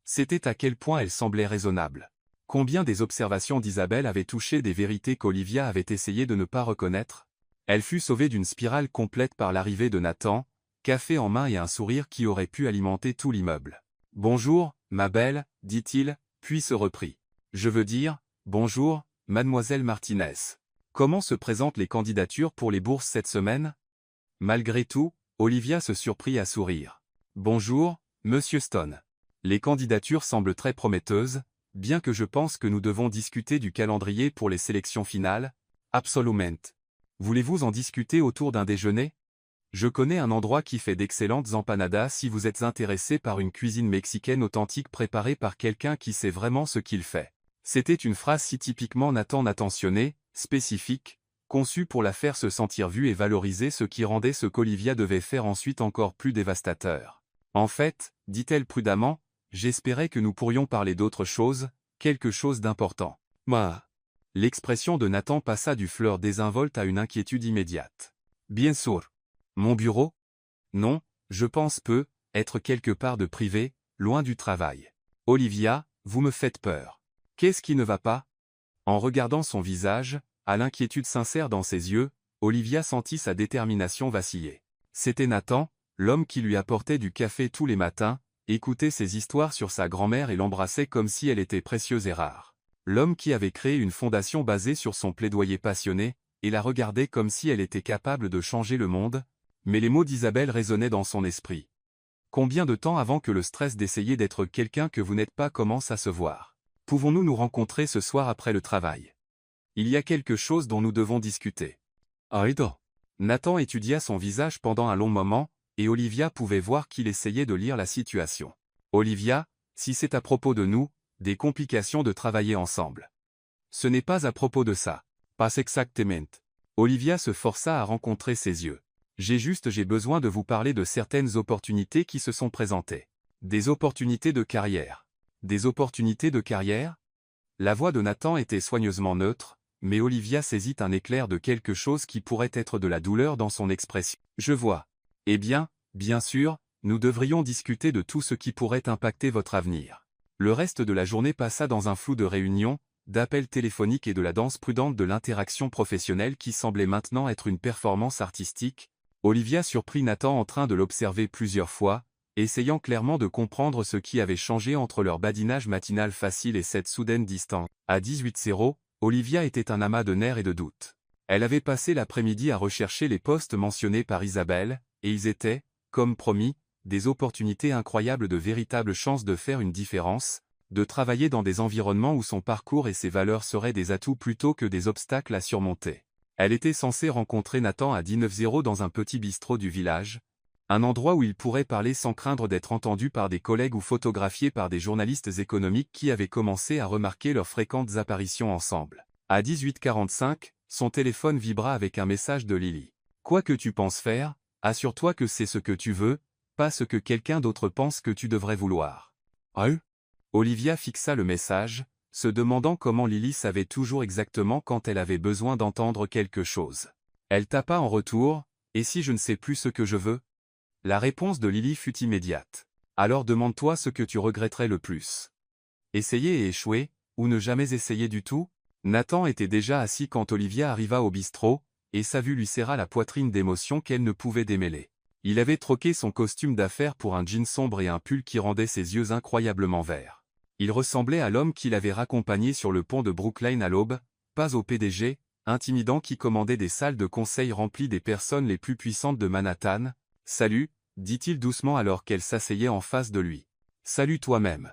C'était à quel point elle semblait raisonnable. Combien des observations d'Isabelle avaient touché des vérités qu'Olivia avait essayé de ne pas reconnaître ? Elle fut sauvée d'une spirale complète par l'arrivée de Nathan, café en main et un sourire qui aurait pu alimenter tout l'immeuble. « Bonjour, ma belle, dit-il, puis se reprit. Je veux dire, bonjour, mademoiselle Martinez. Comment se présentent les candidatures pour les bourses cette semaine ? Malgré tout, Olivia se surprit à sourire. Bonjour, monsieur Stone. Les candidatures semblent très prometteuses, bien que je pense que nous devons discuter du calendrier pour les sélections finales. Absolument. Voulez-vous en discuter autour d'un déjeuner ? Je connais un endroit qui fait d'excellentes empanadas si vous êtes intéressé par une cuisine mexicaine authentique préparée par quelqu'un qui sait vraiment ce qu'il fait. C'était une phrase si typiquement Nathan attentionnée, spécifique, conçue pour la faire se sentir vue et valorisée, ce qui rendait ce qu'Olivia devait faire ensuite encore plus dévastateur. En fait, dit-elle prudemment, j'espérais que nous pourrions parler d'autre chose, quelque chose d'important. Moi. L'expression de Nathan passa du fleur désinvolte à une inquiétude immédiate. Bien sûr. Mon bureau ? Non, je pense être quelque part de privé, loin du travail. Olivia, vous me faites peur. Qu'est-ce qui ne va pas ? En regardant son visage, à l'inquiétude sincère dans ses yeux, Olivia sentit sa détermination vaciller. C'était Nathan, l'homme qui lui apportait du café tous les matins, écoutait ses histoires sur sa grand-mère et l'embrassait comme si elle était précieuse et rare. L'homme qui avait créé une fondation basée sur son plaidoyer passionné, et la regardait comme si elle était capable de changer le monde, mais les mots d'Isabelle résonnaient dans son esprit. Combien de temps avant que le stress d'essayer d'être quelqu'un que vous n'êtes pas commence à se voir ? Pouvons-nous nous rencontrer ce soir après le travail ? Il y a quelque chose dont nous devons discuter. Aido. Nathan étudia son visage pendant un long moment, et Olivia pouvait voir qu'il essayait de lire la situation. Olivia, si c'est à propos de nous, des complications de travailler ensemble. Ce n'est pas à propos de ça. Pas exactement. Olivia se força à rencontrer ses yeux. J'ai besoin de vous parler de certaines opportunités qui se sont présentées. Des opportunités de carrière. Des opportunités de carrière ? La voix de Nathan était soigneusement neutre, mais Olivia saisit un éclair de quelque chose qui pourrait être de la douleur dans son expression. Je vois. Eh bien sûr, nous devrions discuter de tout ce qui pourrait impacter votre avenir. Le reste de la journée passa dans un flou de réunions, d'appels téléphoniques et de la danse prudente de l'interaction professionnelle qui semblait maintenant être une performance artistique, Olivia surprit Nathan en train de l'observer plusieurs fois, essayant clairement de comprendre ce qui avait changé entre leur badinage matinal facile et cette soudaine distance. À 18h, Olivia était un amas de nerfs et de doutes. Elle avait passé l'après-midi à rechercher les postes mentionnés par Isabelle, et ils étaient, comme promis, des opportunités incroyables de véritables chances de faire une différence, de travailler dans des environnements où son parcours et ses valeurs seraient des atouts plutôt que des obstacles à surmonter. Elle était censée rencontrer Nathan à 19h dans un petit bistrot du village, un endroit où il pourrait parler sans craindre d'être entendu par des collègues ou photographié par des journalistes économiques qui avaient commencé à remarquer leurs fréquentes apparitions ensemble. À 18h45, son téléphone vibra avec un message de Lily. « Quoi que tu penses faire, assure-toi que c'est ce que tu veux, pas ce que quelqu'un d'autre pense que tu devrais vouloir. » Ah? Olivia fixa le message, se demandant comment Lily savait toujours exactement quand elle avait besoin d'entendre quelque chose. Elle tapa en retour, « Et si je ne sais plus ce que je veux ?» La réponse de Lily fut immédiate. « Alors demande-toi ce que tu regretterais le plus. Essayer et échouer, ou ne jamais essayer du tout ?» Nathan était déjà assis quand Olivia arriva au bistrot, et sa vue lui serra la poitrine d'émotion qu'elle ne pouvait démêler. Il avait troqué son costume d'affaires pour un jean sombre et un pull qui rendait ses yeux incroyablement verts. Il ressemblait à l'homme qu'il avait raccompagné sur le pont de Brooklyn à l'aube, pas au PDG, intimidant qui commandait des salles de conseil remplies des personnes les plus puissantes de Manhattan. « Salut », dit-il doucement alors qu'elle s'asseyait en face de lui. « Salut toi-même. »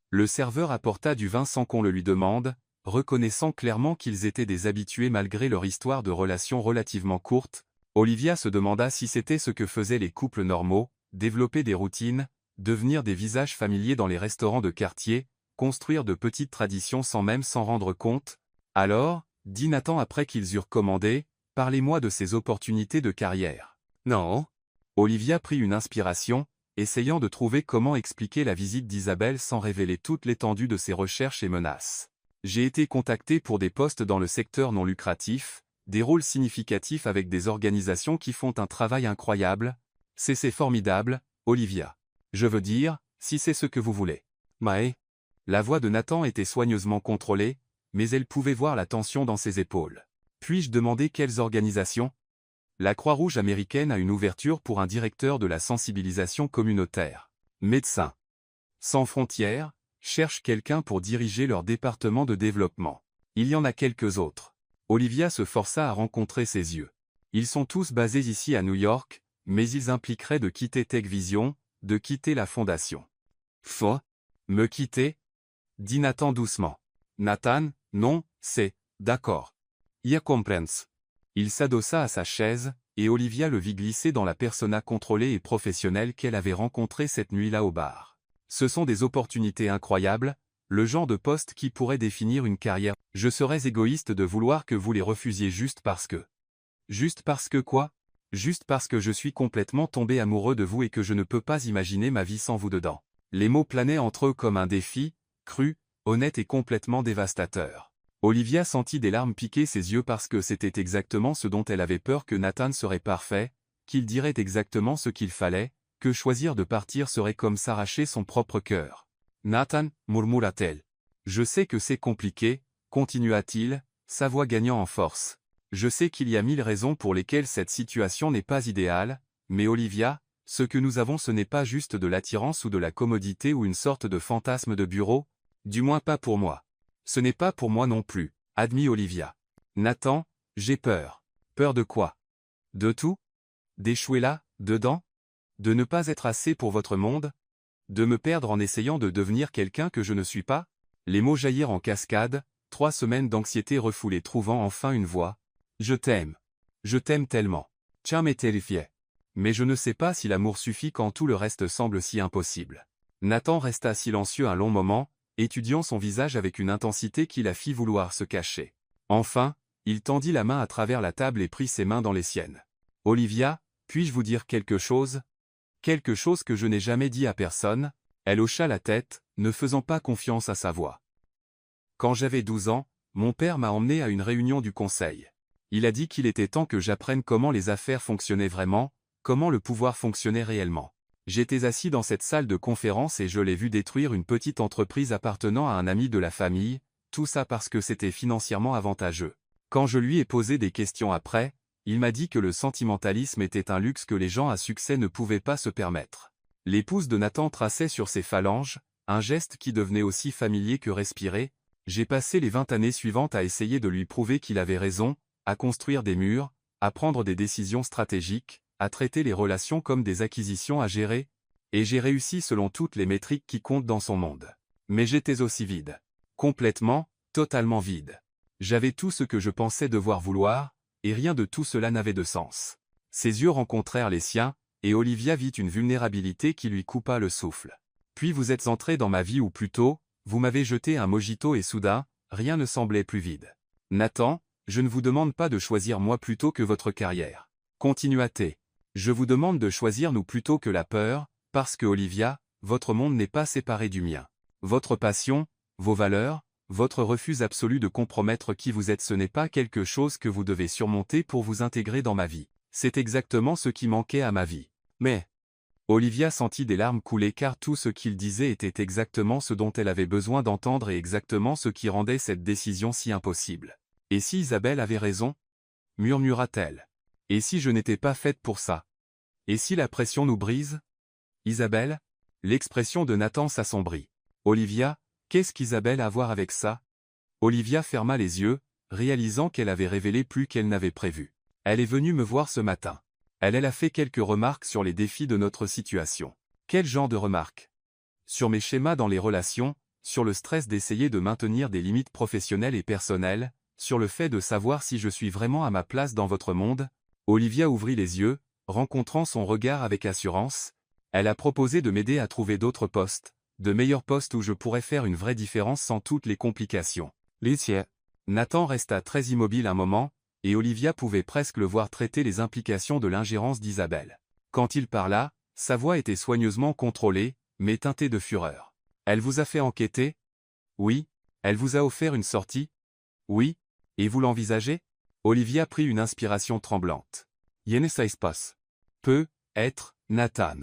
Le serveur apporta du vin sans qu'on le lui demande, reconnaissant clairement qu'ils étaient des habitués malgré leur histoire de relation relativement courte. Olivia se demanda si c'était ce que faisaient les couples normaux, développer des routines, devenir des visages familiers dans les restaurants de quartier, construire de petites traditions sans même s'en rendre compte. « Alors, dit Nathan après qu'ils eurent commandé, parlez-moi de ces opportunités de carrière. » « Non. » Olivia prit une inspiration, essayant de trouver comment expliquer la visite d'Isabelle sans révéler toute l'étendue de ses recherches et menaces. « J'ai été contacté pour des postes dans le secteur non lucratif, des rôles significatifs avec des organisations qui font un travail incroyable. C'est formidable, Olivia. Je veux dire, si c'est ce que vous voulez. » Mae. La voix de Nathan était soigneusement contrôlée, mais elle pouvait voir la tension dans ses épaules. « Puis-je demander quelles organisations ? » La Croix-Rouge américaine a une ouverture pour un directeur de la sensibilisation communautaire. Médecins sans frontières cherche quelqu'un pour diriger leur département de développement. Il y en a quelques autres. Olivia se força à rencontrer ses yeux. Ils sont tous basés ici à New York, mais ils impliqueraient de quitter TechVision, de quitter la fondation. Faut me quitter? Dit Nathan doucement. Nathan, non, c'est, d'accord. Ya comprends. Il s'adossa à sa chaise, et Olivia le vit glisser dans la persona contrôlée et professionnelle qu'elle avait rencontrée cette nuit-là au bar. Ce sont des opportunités incroyables, le genre de poste qui pourrait définir une carrière. Je serais égoïste de vouloir que vous les refusiez juste parce que... Juste parce que quoi? Juste parce que je suis complètement tombé amoureux de vous et que je ne peux pas imaginer ma vie sans vous dedans. Les mots planaient entre eux comme un défi, cru, honnête et complètement dévastateur. Olivia sentit des larmes piquer ses yeux parce que c'était exactement ce dont elle avait peur, que Nathan serait parfait, qu'il dirait exactement ce qu'il fallait, que choisir de partir serait comme s'arracher son propre cœur. Nathan, murmura-t-elle. Je sais que c'est compliqué, continua-t-il, sa voix gagnant en force. Je sais qu'il y a 1000 raisons pour lesquelles cette situation n'est pas idéale, mais Olivia, ce que nous avons ce n'est pas juste de l'attirance ou de la commodité ou une sorte de fantasme de bureau, du moins pas pour moi. Ce n'est pas pour moi non plus, admit Olivia. Nathan, j'ai peur. Peur de quoi? De tout? D'échouer là, dedans? De ne pas être assez pour votre monde? De me perdre en essayant de devenir quelqu'un que je ne suis pas? Les mots jaillirent en cascade, 3 semaines d'anxiété refoulée trouvant enfin une voix. Je t'aime. Je t'aime tellement. Tiens m'est terrifié. Mais je ne sais pas si l'amour suffit quand tout le reste semble si impossible. Nathan resta silencieux un long moment, étudiant son visage avec une intensité qui la fit vouloir se cacher. Enfin, il tendit la main à travers la table et prit ses mains dans les siennes. Olivia, puis-je vous dire quelque chose? Quelque chose que je n'ai jamais dit à personne? Elle hocha la tête, ne faisant pas confiance à sa voix. Quand j'avais 12 ans, mon père m'a emmené à une réunion du conseil. Il a dit qu'il était temps que j'apprenne comment les affaires fonctionnaient vraiment, comment le pouvoir fonctionnait réellement. J'étais assis dans cette salle de conférence et je l'ai vu détruire une petite entreprise appartenant à un ami de la famille, tout ça parce que c'était financièrement avantageux. Quand je lui ai posé des questions après, il m'a dit que le sentimentalisme était un luxe que les gens à succès ne pouvaient pas se permettre. Les pouces de Nathan traçaient sur ses phalanges, un geste qui devenait aussi familier que respirer. J'ai passé les 20 années suivantes à essayer de lui prouver qu'il avait raison, à construire des murs, à prendre des décisions stratégiques, à traiter les relations comme des acquisitions à gérer, et j'ai réussi selon toutes les métriques qui comptent dans son monde. Mais j'étais aussi vide. Complètement, totalement vide. J'avais tout ce que je pensais devoir vouloir, et rien de tout cela n'avait de sens. Ses yeux rencontrèrent les siens, et Olivia vit une vulnérabilité qui lui coupa le souffle. Puis vous êtes entré dans ma vie ou plutôt, vous m'avez jeté un mojito et soudain, rien ne semblait plus vide. Nathan, je ne vous demande pas de choisir moi plutôt que votre carrière. Continua-t-elle. Je vous demande de choisir nous plutôt que la peur, parce que Olivia, votre monde n'est pas séparé du mien. Votre passion, vos valeurs, votre refus absolu de compromettre qui vous êtes, ce n'est pas quelque chose que vous devez surmonter pour vous intégrer dans ma vie. C'est exactement ce qui manquait à ma vie. Mais Olivia sentit des larmes couler car tout ce qu'il disait était exactement ce dont elle avait besoin d'entendre et exactement ce qui rendait cette décision si impossible. Et si Isabelle avait raison? Murmura-t-elle. Et si je n'étais pas faite pour ça? Et si la pression nous brise? Isabelle? L'expression de Nathan s'assombrit. Olivia, qu'est-ce qu'Isabelle a à voir avec ça? Olivia ferma les yeux, réalisant qu'elle avait révélé plus qu'elle n'avait prévu. Elle est venue me voir ce matin. Elle a fait quelques remarques sur les défis de notre situation. Quel genre de remarques? Sur mes schémas dans les relations, sur le stress d'essayer de maintenir des limites professionnelles et personnelles, sur le fait de savoir si je suis vraiment à ma place dans votre monde. Olivia ouvrit les yeux, rencontrant son regard avec assurance. Elle a proposé de m'aider à trouver d'autres postes, de meilleurs postes où je pourrais faire une vraie différence sans toutes les complications. Laetitia. Nathan resta très immobile un moment, et Olivia pouvait presque le voir traiter les implications de l'ingérence d'Isabelle. Quand il parla, sa voix était soigneusement contrôlée, mais teintée de fureur. Elle vous a fait enquêter? Oui. Elle vous a offert une sortie? Oui. Et vous l'envisagez? Olivia prit une inspiration tremblante. Yenesaispas. Peut être, Nathan.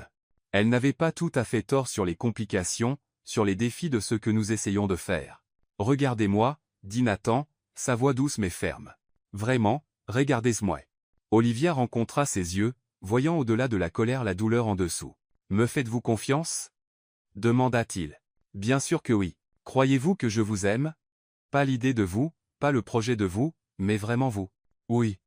Elle n'avait pas tout à fait tort sur les complications, sur les défis de ce que nous essayons de faire. Regardez-moi, dit Nathan, sa voix douce mais ferme. Vraiment, regardez-moi. Olivia rencontra ses yeux, voyant au-delà de la colère la douleur en dessous. Me faites-vous confiance? Demanda-t-il. Bien sûr que oui. Croyez-vous que je vous aime? Pas l'idée de vous, pas le projet de vous, mais vraiment vous. Oui.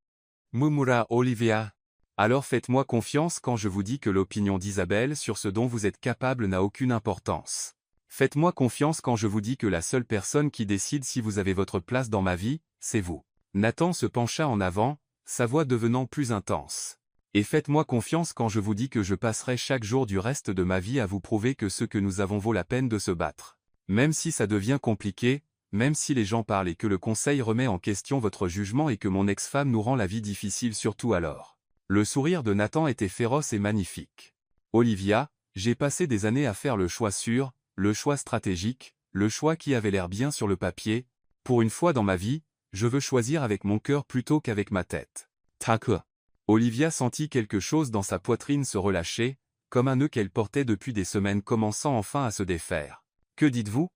Murmura Olivia. Alors faites-moi confiance quand je vous dis que l'opinion d'Isabelle sur ce dont vous êtes capable n'a aucune importance. Faites-moi confiance quand je vous dis que la seule personne qui décide si vous avez votre place dans ma vie, c'est vous. Nathan se pencha en avant, sa voix devenant plus intense. Et faites-moi confiance quand je vous dis que je passerai chaque jour du reste de ma vie à vous prouver que ce que nous avons vaut la peine de se battre. Même si ça devient compliqué, même si les gens parlent et que le conseil remet en question votre jugement et que mon ex-femme nous rend la vie difficile surtout alors. Le sourire de Nathan était féroce et magnifique. Olivia, j'ai passé des années à faire le choix sûr, le choix stratégique, le choix qui avait l'air bien sur le papier. Pour une fois dans ma vie, je veux choisir avec mon cœur plutôt qu'avec ma tête. Taque. Olivia sentit quelque chose dans sa poitrine se relâcher, comme un nœud qu'elle portait depuis des semaines commençant enfin à se défaire. Que dites-vous?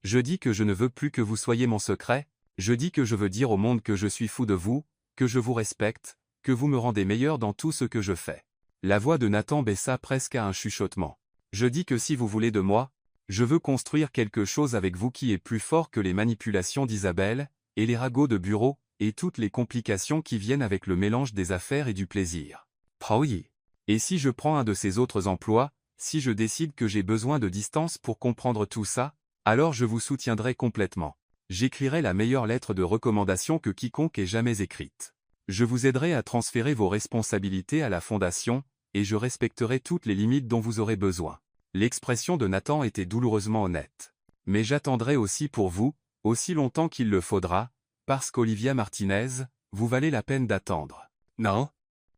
Je dis que je ne veux plus que vous soyez mon secret, je dis que je veux dire au monde que je suis fou de vous, que je vous respecte, que vous me rendez meilleur dans tout ce que je fais. La voix de Nathan baissa presque à un chuchotement. Je dis que si vous voulez de moi, je veux construire quelque chose avec vous qui est plus fort que les manipulations d'Isabelle, et les ragots de bureau, et toutes les complications qui viennent avec le mélange des affaires et du plaisir. Oui. Et si je prends un de ces autres emplois, si je décide que j'ai besoin de distance pour comprendre tout ça, alors je vous soutiendrai complètement. J'écrirai la meilleure lettre de recommandation que quiconque ait jamais écrite. Je vous aiderai à transférer vos responsabilités à la fondation, et je respecterai toutes les limites dont vous aurez besoin. L'expression de Nathan était douloureusement honnête. Mais j'attendrai aussi pour vous, aussi longtemps qu'il le faudra, parce qu'Olivia Martinez, vous valez la peine d'attendre. Non?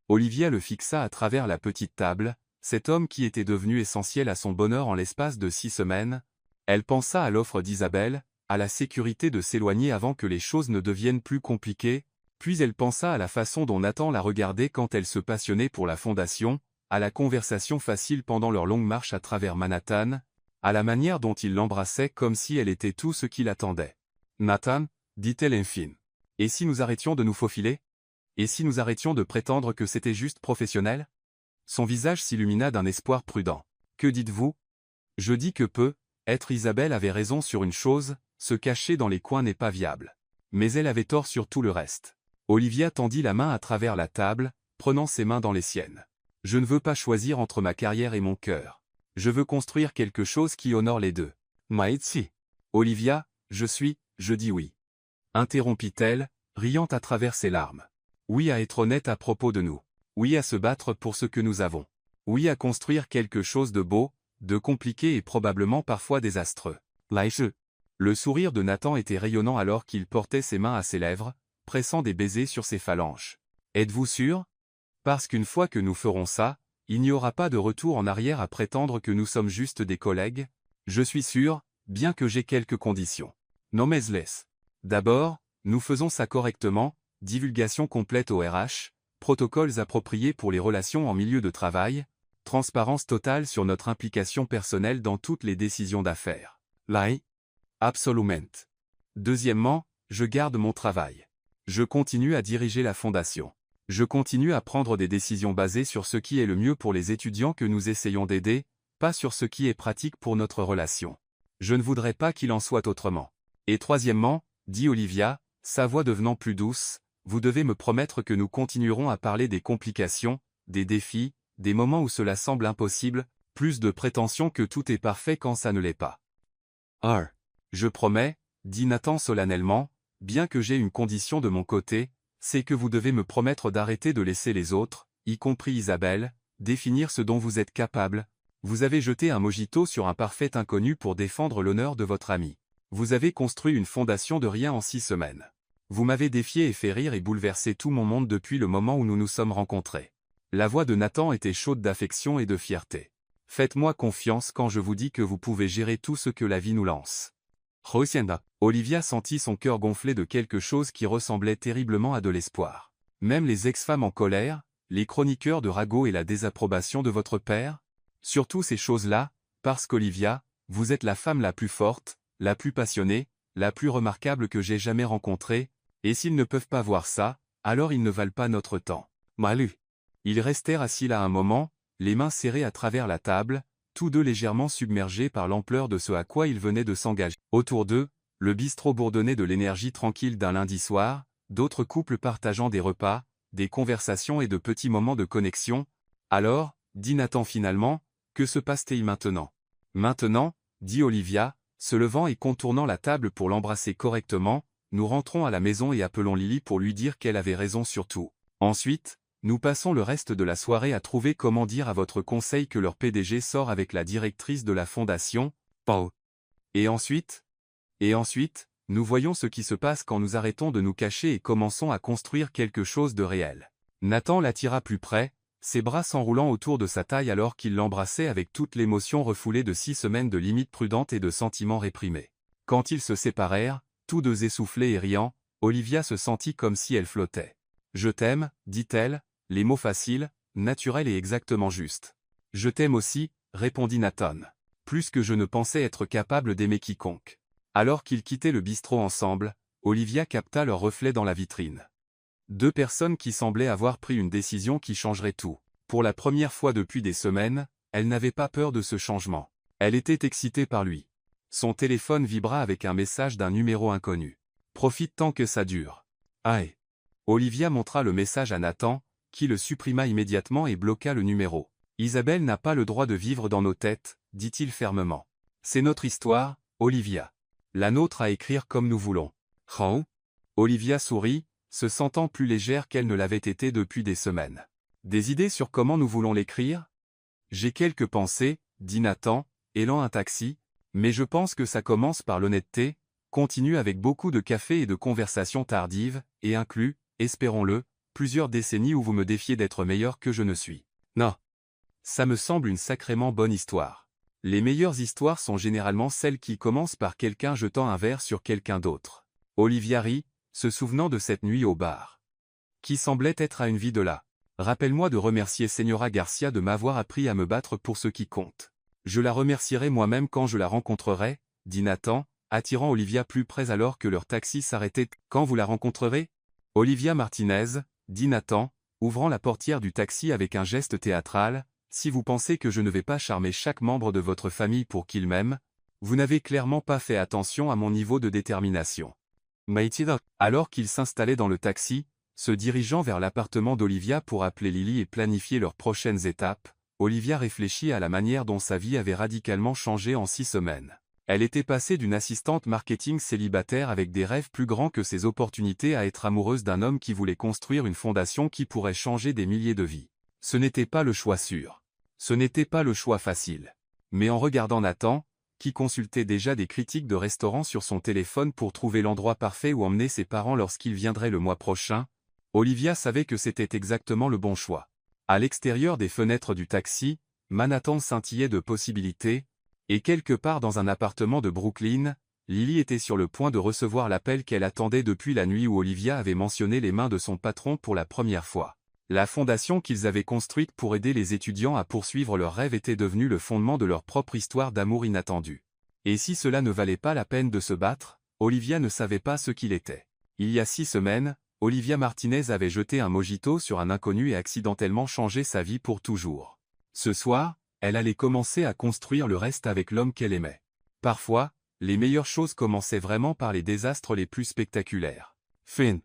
Olivia le fixa à travers la petite table, cet homme qui était devenu essentiel à son bonheur en l'espace de 6 semaines. Elle pensa à l'offre d'Isabelle, à la sécurité de s'éloigner avant que les choses ne deviennent plus compliquées, puis elle pensa à la façon dont Nathan la regardait quand elle se passionnait pour la fondation, à la conversation facile pendant leur longue marche à travers Manhattan, à la manière dont il l'embrassait comme si elle était tout ce qu'il attendait. Nathan, dit-elle enfin. Et si nous arrêtions de nous faufiler? Et si nous arrêtions de prétendre que c'était juste professionnel? Son visage s'illumina d'un espoir prudent. Que dites-vous? Je dis que être Isabelle avait raison sur une chose, se cacher dans les coins n'est pas viable. Mais elle avait tort sur tout le reste. Olivia tendit la main à travers la table, prenant ses mains dans les siennes. Je ne veux pas choisir entre ma carrière et mon cœur. Je veux construire quelque chose qui honore les deux. Maïtsi. Olivia, je dis oui. Interrompit-elle, riant à travers ses larmes. Oui à être honnête à propos de nous. Oui à se battre pour ce que nous avons. Oui à construire quelque chose de beau, de compliqué et probablement parfois désastreux. Laïche. Le sourire de Nathan était rayonnant alors qu'il portait ses mains à ses lèvres, pressant des baisers sur ses phalanges. Êtes-vous sûr? Parce qu'une fois que nous ferons ça, il n'y aura pas de retour en arrière à prétendre que nous sommes juste des collègues? Je suis sûr, bien que j'ai quelques conditions. Non mais laisse. D'abord, nous faisons ça correctement, divulgation complète au RH, protocoles appropriés pour les relations en milieu de travail, transparence totale sur notre implication personnelle dans toutes les décisions d'affaires. Lai? Absolument. Deuxièmement, je garde mon travail. Je continue à diriger la fondation. Je continue à prendre des décisions basées sur ce qui est le mieux pour les étudiants que nous essayons d'aider, pas sur ce qui est pratique pour notre relation. Je ne voudrais pas qu'il en soit autrement. Et troisièmement, dit Olivia, sa voix devenant plus douce, vous devez me promettre que nous continuerons à parler des complications, des défis, des moments où cela semble impossible, plus de prétention que tout est parfait quand ça ne l'est pas. Je promets, dit Nathan solennellement, bien que j'ai une condition de mon côté, c'est que vous devez me promettre d'arrêter de laisser les autres, y compris Isabelle, définir ce dont vous êtes capable. Vous avez jeté un mojito sur un parfait inconnu pour défendre l'honneur de votre ami. Vous avez construit une fondation de rien en 6 semaines. Vous m'avez défié et fait rire et bouleversé tout mon monde depuis le moment où nous nous sommes rencontrés. La voix de Nathan était chaude d'affection et de fierté. Faites-moi confiance quand je vous dis que vous pouvez gérer tout ce que la vie nous lance. Olivia sentit son cœur gonfler de quelque chose qui ressemblait terriblement à de l'espoir. Même les ex-femmes en colère, les chroniqueurs de ragots et la désapprobation de votre père? Surtout ces choses-là, parce qu'Olivia, vous êtes la femme la plus forte, la plus passionnée, la plus remarquable que j'ai jamais rencontrée, et s'ils ne peuvent pas voir ça, alors ils ne valent pas notre temps. Malu. Ils restèrent assis là un moment, les mains serrées à travers la table, tous deux légèrement submergés par l'ampleur de ce à quoi ils venaient de s'engager. Autour d'eux, le bistrot bourdonnait de l'énergie tranquille d'un lundi soir, d'autres couples partageant des repas, des conversations et de petits moments de connexion. Alors, dit Nathan finalement, que se passe-t-il maintenant? Maintenant, dit Olivia, se levant et contournant la table pour l'embrasser correctement, nous rentrons à la maison et appelons Lily pour lui dire qu'elle avait raison sur tout. Ensuite, nous passons le reste de la soirée à trouver comment dire à votre conseil que leur PDG sort avec la directrice de la fondation, Pau. Et ensuite, nous voyons ce qui se passe quand nous arrêtons de nous cacher et commençons à construire quelque chose de réel. Nathan l'attira plus près, ses bras s'enroulant autour de sa taille alors qu'il l'embrassait avec toute l'émotion refoulée de 6 semaines de limites prudentes et de sentiments réprimés. Quand ils se séparèrent, tous deux essoufflés et riant, Olivia se sentit comme si elle flottait. « Je t'aime », dit-elle, les mots faciles, naturels et exactement justes. « Je t'aime aussi », répondit Nathan. Plus que je ne pensais être capable d'aimer quiconque. Alors qu'ils quittaient le bistrot ensemble, Olivia capta leur reflet dans la vitrine. 2 personnes qui semblaient avoir pris une décision qui changerait tout. Pour la première fois depuis des semaines, elle n'avait pas peur de ce changement. Elle était excitée par lui. Son téléphone vibra avec un message d'un numéro inconnu. « Profite tant que ça dure. » Aïe. Olivia montra le message à Nathan, qui le supprima immédiatement et bloqua le numéro. « Isabelle n'a pas le droit de vivre dans nos têtes, » dit-il fermement. « C'est notre histoire, Olivia. La nôtre à écrire comme nous voulons. » Oh. Olivia sourit, se sentant plus légère qu'elle ne l'avait été depuis des semaines. « Des idées sur comment nous voulons l'écrire? » J'ai quelques pensées, dit Nathan, élant un taxi, mais je pense que ça commence par l'honnêteté, continue avec beaucoup de café et de conversations tardives, et inclut, espérons-le, plusieurs décennies où vous me défiez d'être meilleur que je ne suis. Non. Ça me semble une sacrément bonne histoire. Les meilleures histoires sont généralement celles qui commencent par quelqu'un jetant un verre sur quelqu'un d'autre. Olivia rit, se souvenant de cette nuit au bar. Qui semblait être à une vie de là. Rappelle-moi de remercier Señora Garcia de m'avoir appris à me battre pour ce qui compte. Je la remercierai moi-même quand je la rencontrerai, dit Nathan, attirant Olivia plus près alors que leur taxi s'arrêtait. « Quand vous la rencontrerez ?» Olivia Martinez, dit Nathan, ouvrant la portière du taxi avec un geste théâtral. « Si vous pensez que je ne vais pas charmer chaque membre de votre famille pour qu'il m'aime, vous n'avez clairement pas fait attention à mon niveau de détermination. » Alors qu'il s'installait dans le taxi, se dirigeant vers l'appartement d'Olivia pour appeler Lily et planifier leurs prochaines étapes, Olivia réfléchit à la manière dont sa vie avait radicalement changé en 6 semaines. Elle était passée d'une assistante marketing célibataire avec des rêves plus grands que ses opportunités à être amoureuse d'un homme qui voulait construire une fondation qui pourrait changer des milliers de vies. Ce n'était pas le choix sûr. Ce n'était pas le choix facile. Mais en regardant Nathan, qui consultait déjà des critiques de restaurants sur son téléphone pour trouver l'endroit parfait où emmener ses parents lorsqu'ils viendraient le mois prochain, Olivia savait que c'était exactement le bon choix. À l'extérieur des fenêtres du taxi, Manhattan scintillait de possibilités, et quelque part dans un appartement de Brooklyn, Lily était sur le point de recevoir l'appel qu'elle attendait depuis la nuit où Olivia avait mentionné les mains de son patron pour la première fois. La fondation qu'ils avaient construite pour aider les étudiants à poursuivre leurs rêves était devenue le fondement de leur propre histoire d'amour inattendue. Et si cela ne valait pas la peine de se battre, Olivia ne savait pas ce qu'il était. Il y a 6 semaines, Olivia Martinez avait jeté un mojito sur un inconnu et accidentellement changé sa vie pour toujours. Ce soir, elle allait commencer à construire le reste avec l'homme qu'elle aimait. Parfois, les meilleures choses commençaient vraiment par les désastres les plus spectaculaires. Fin.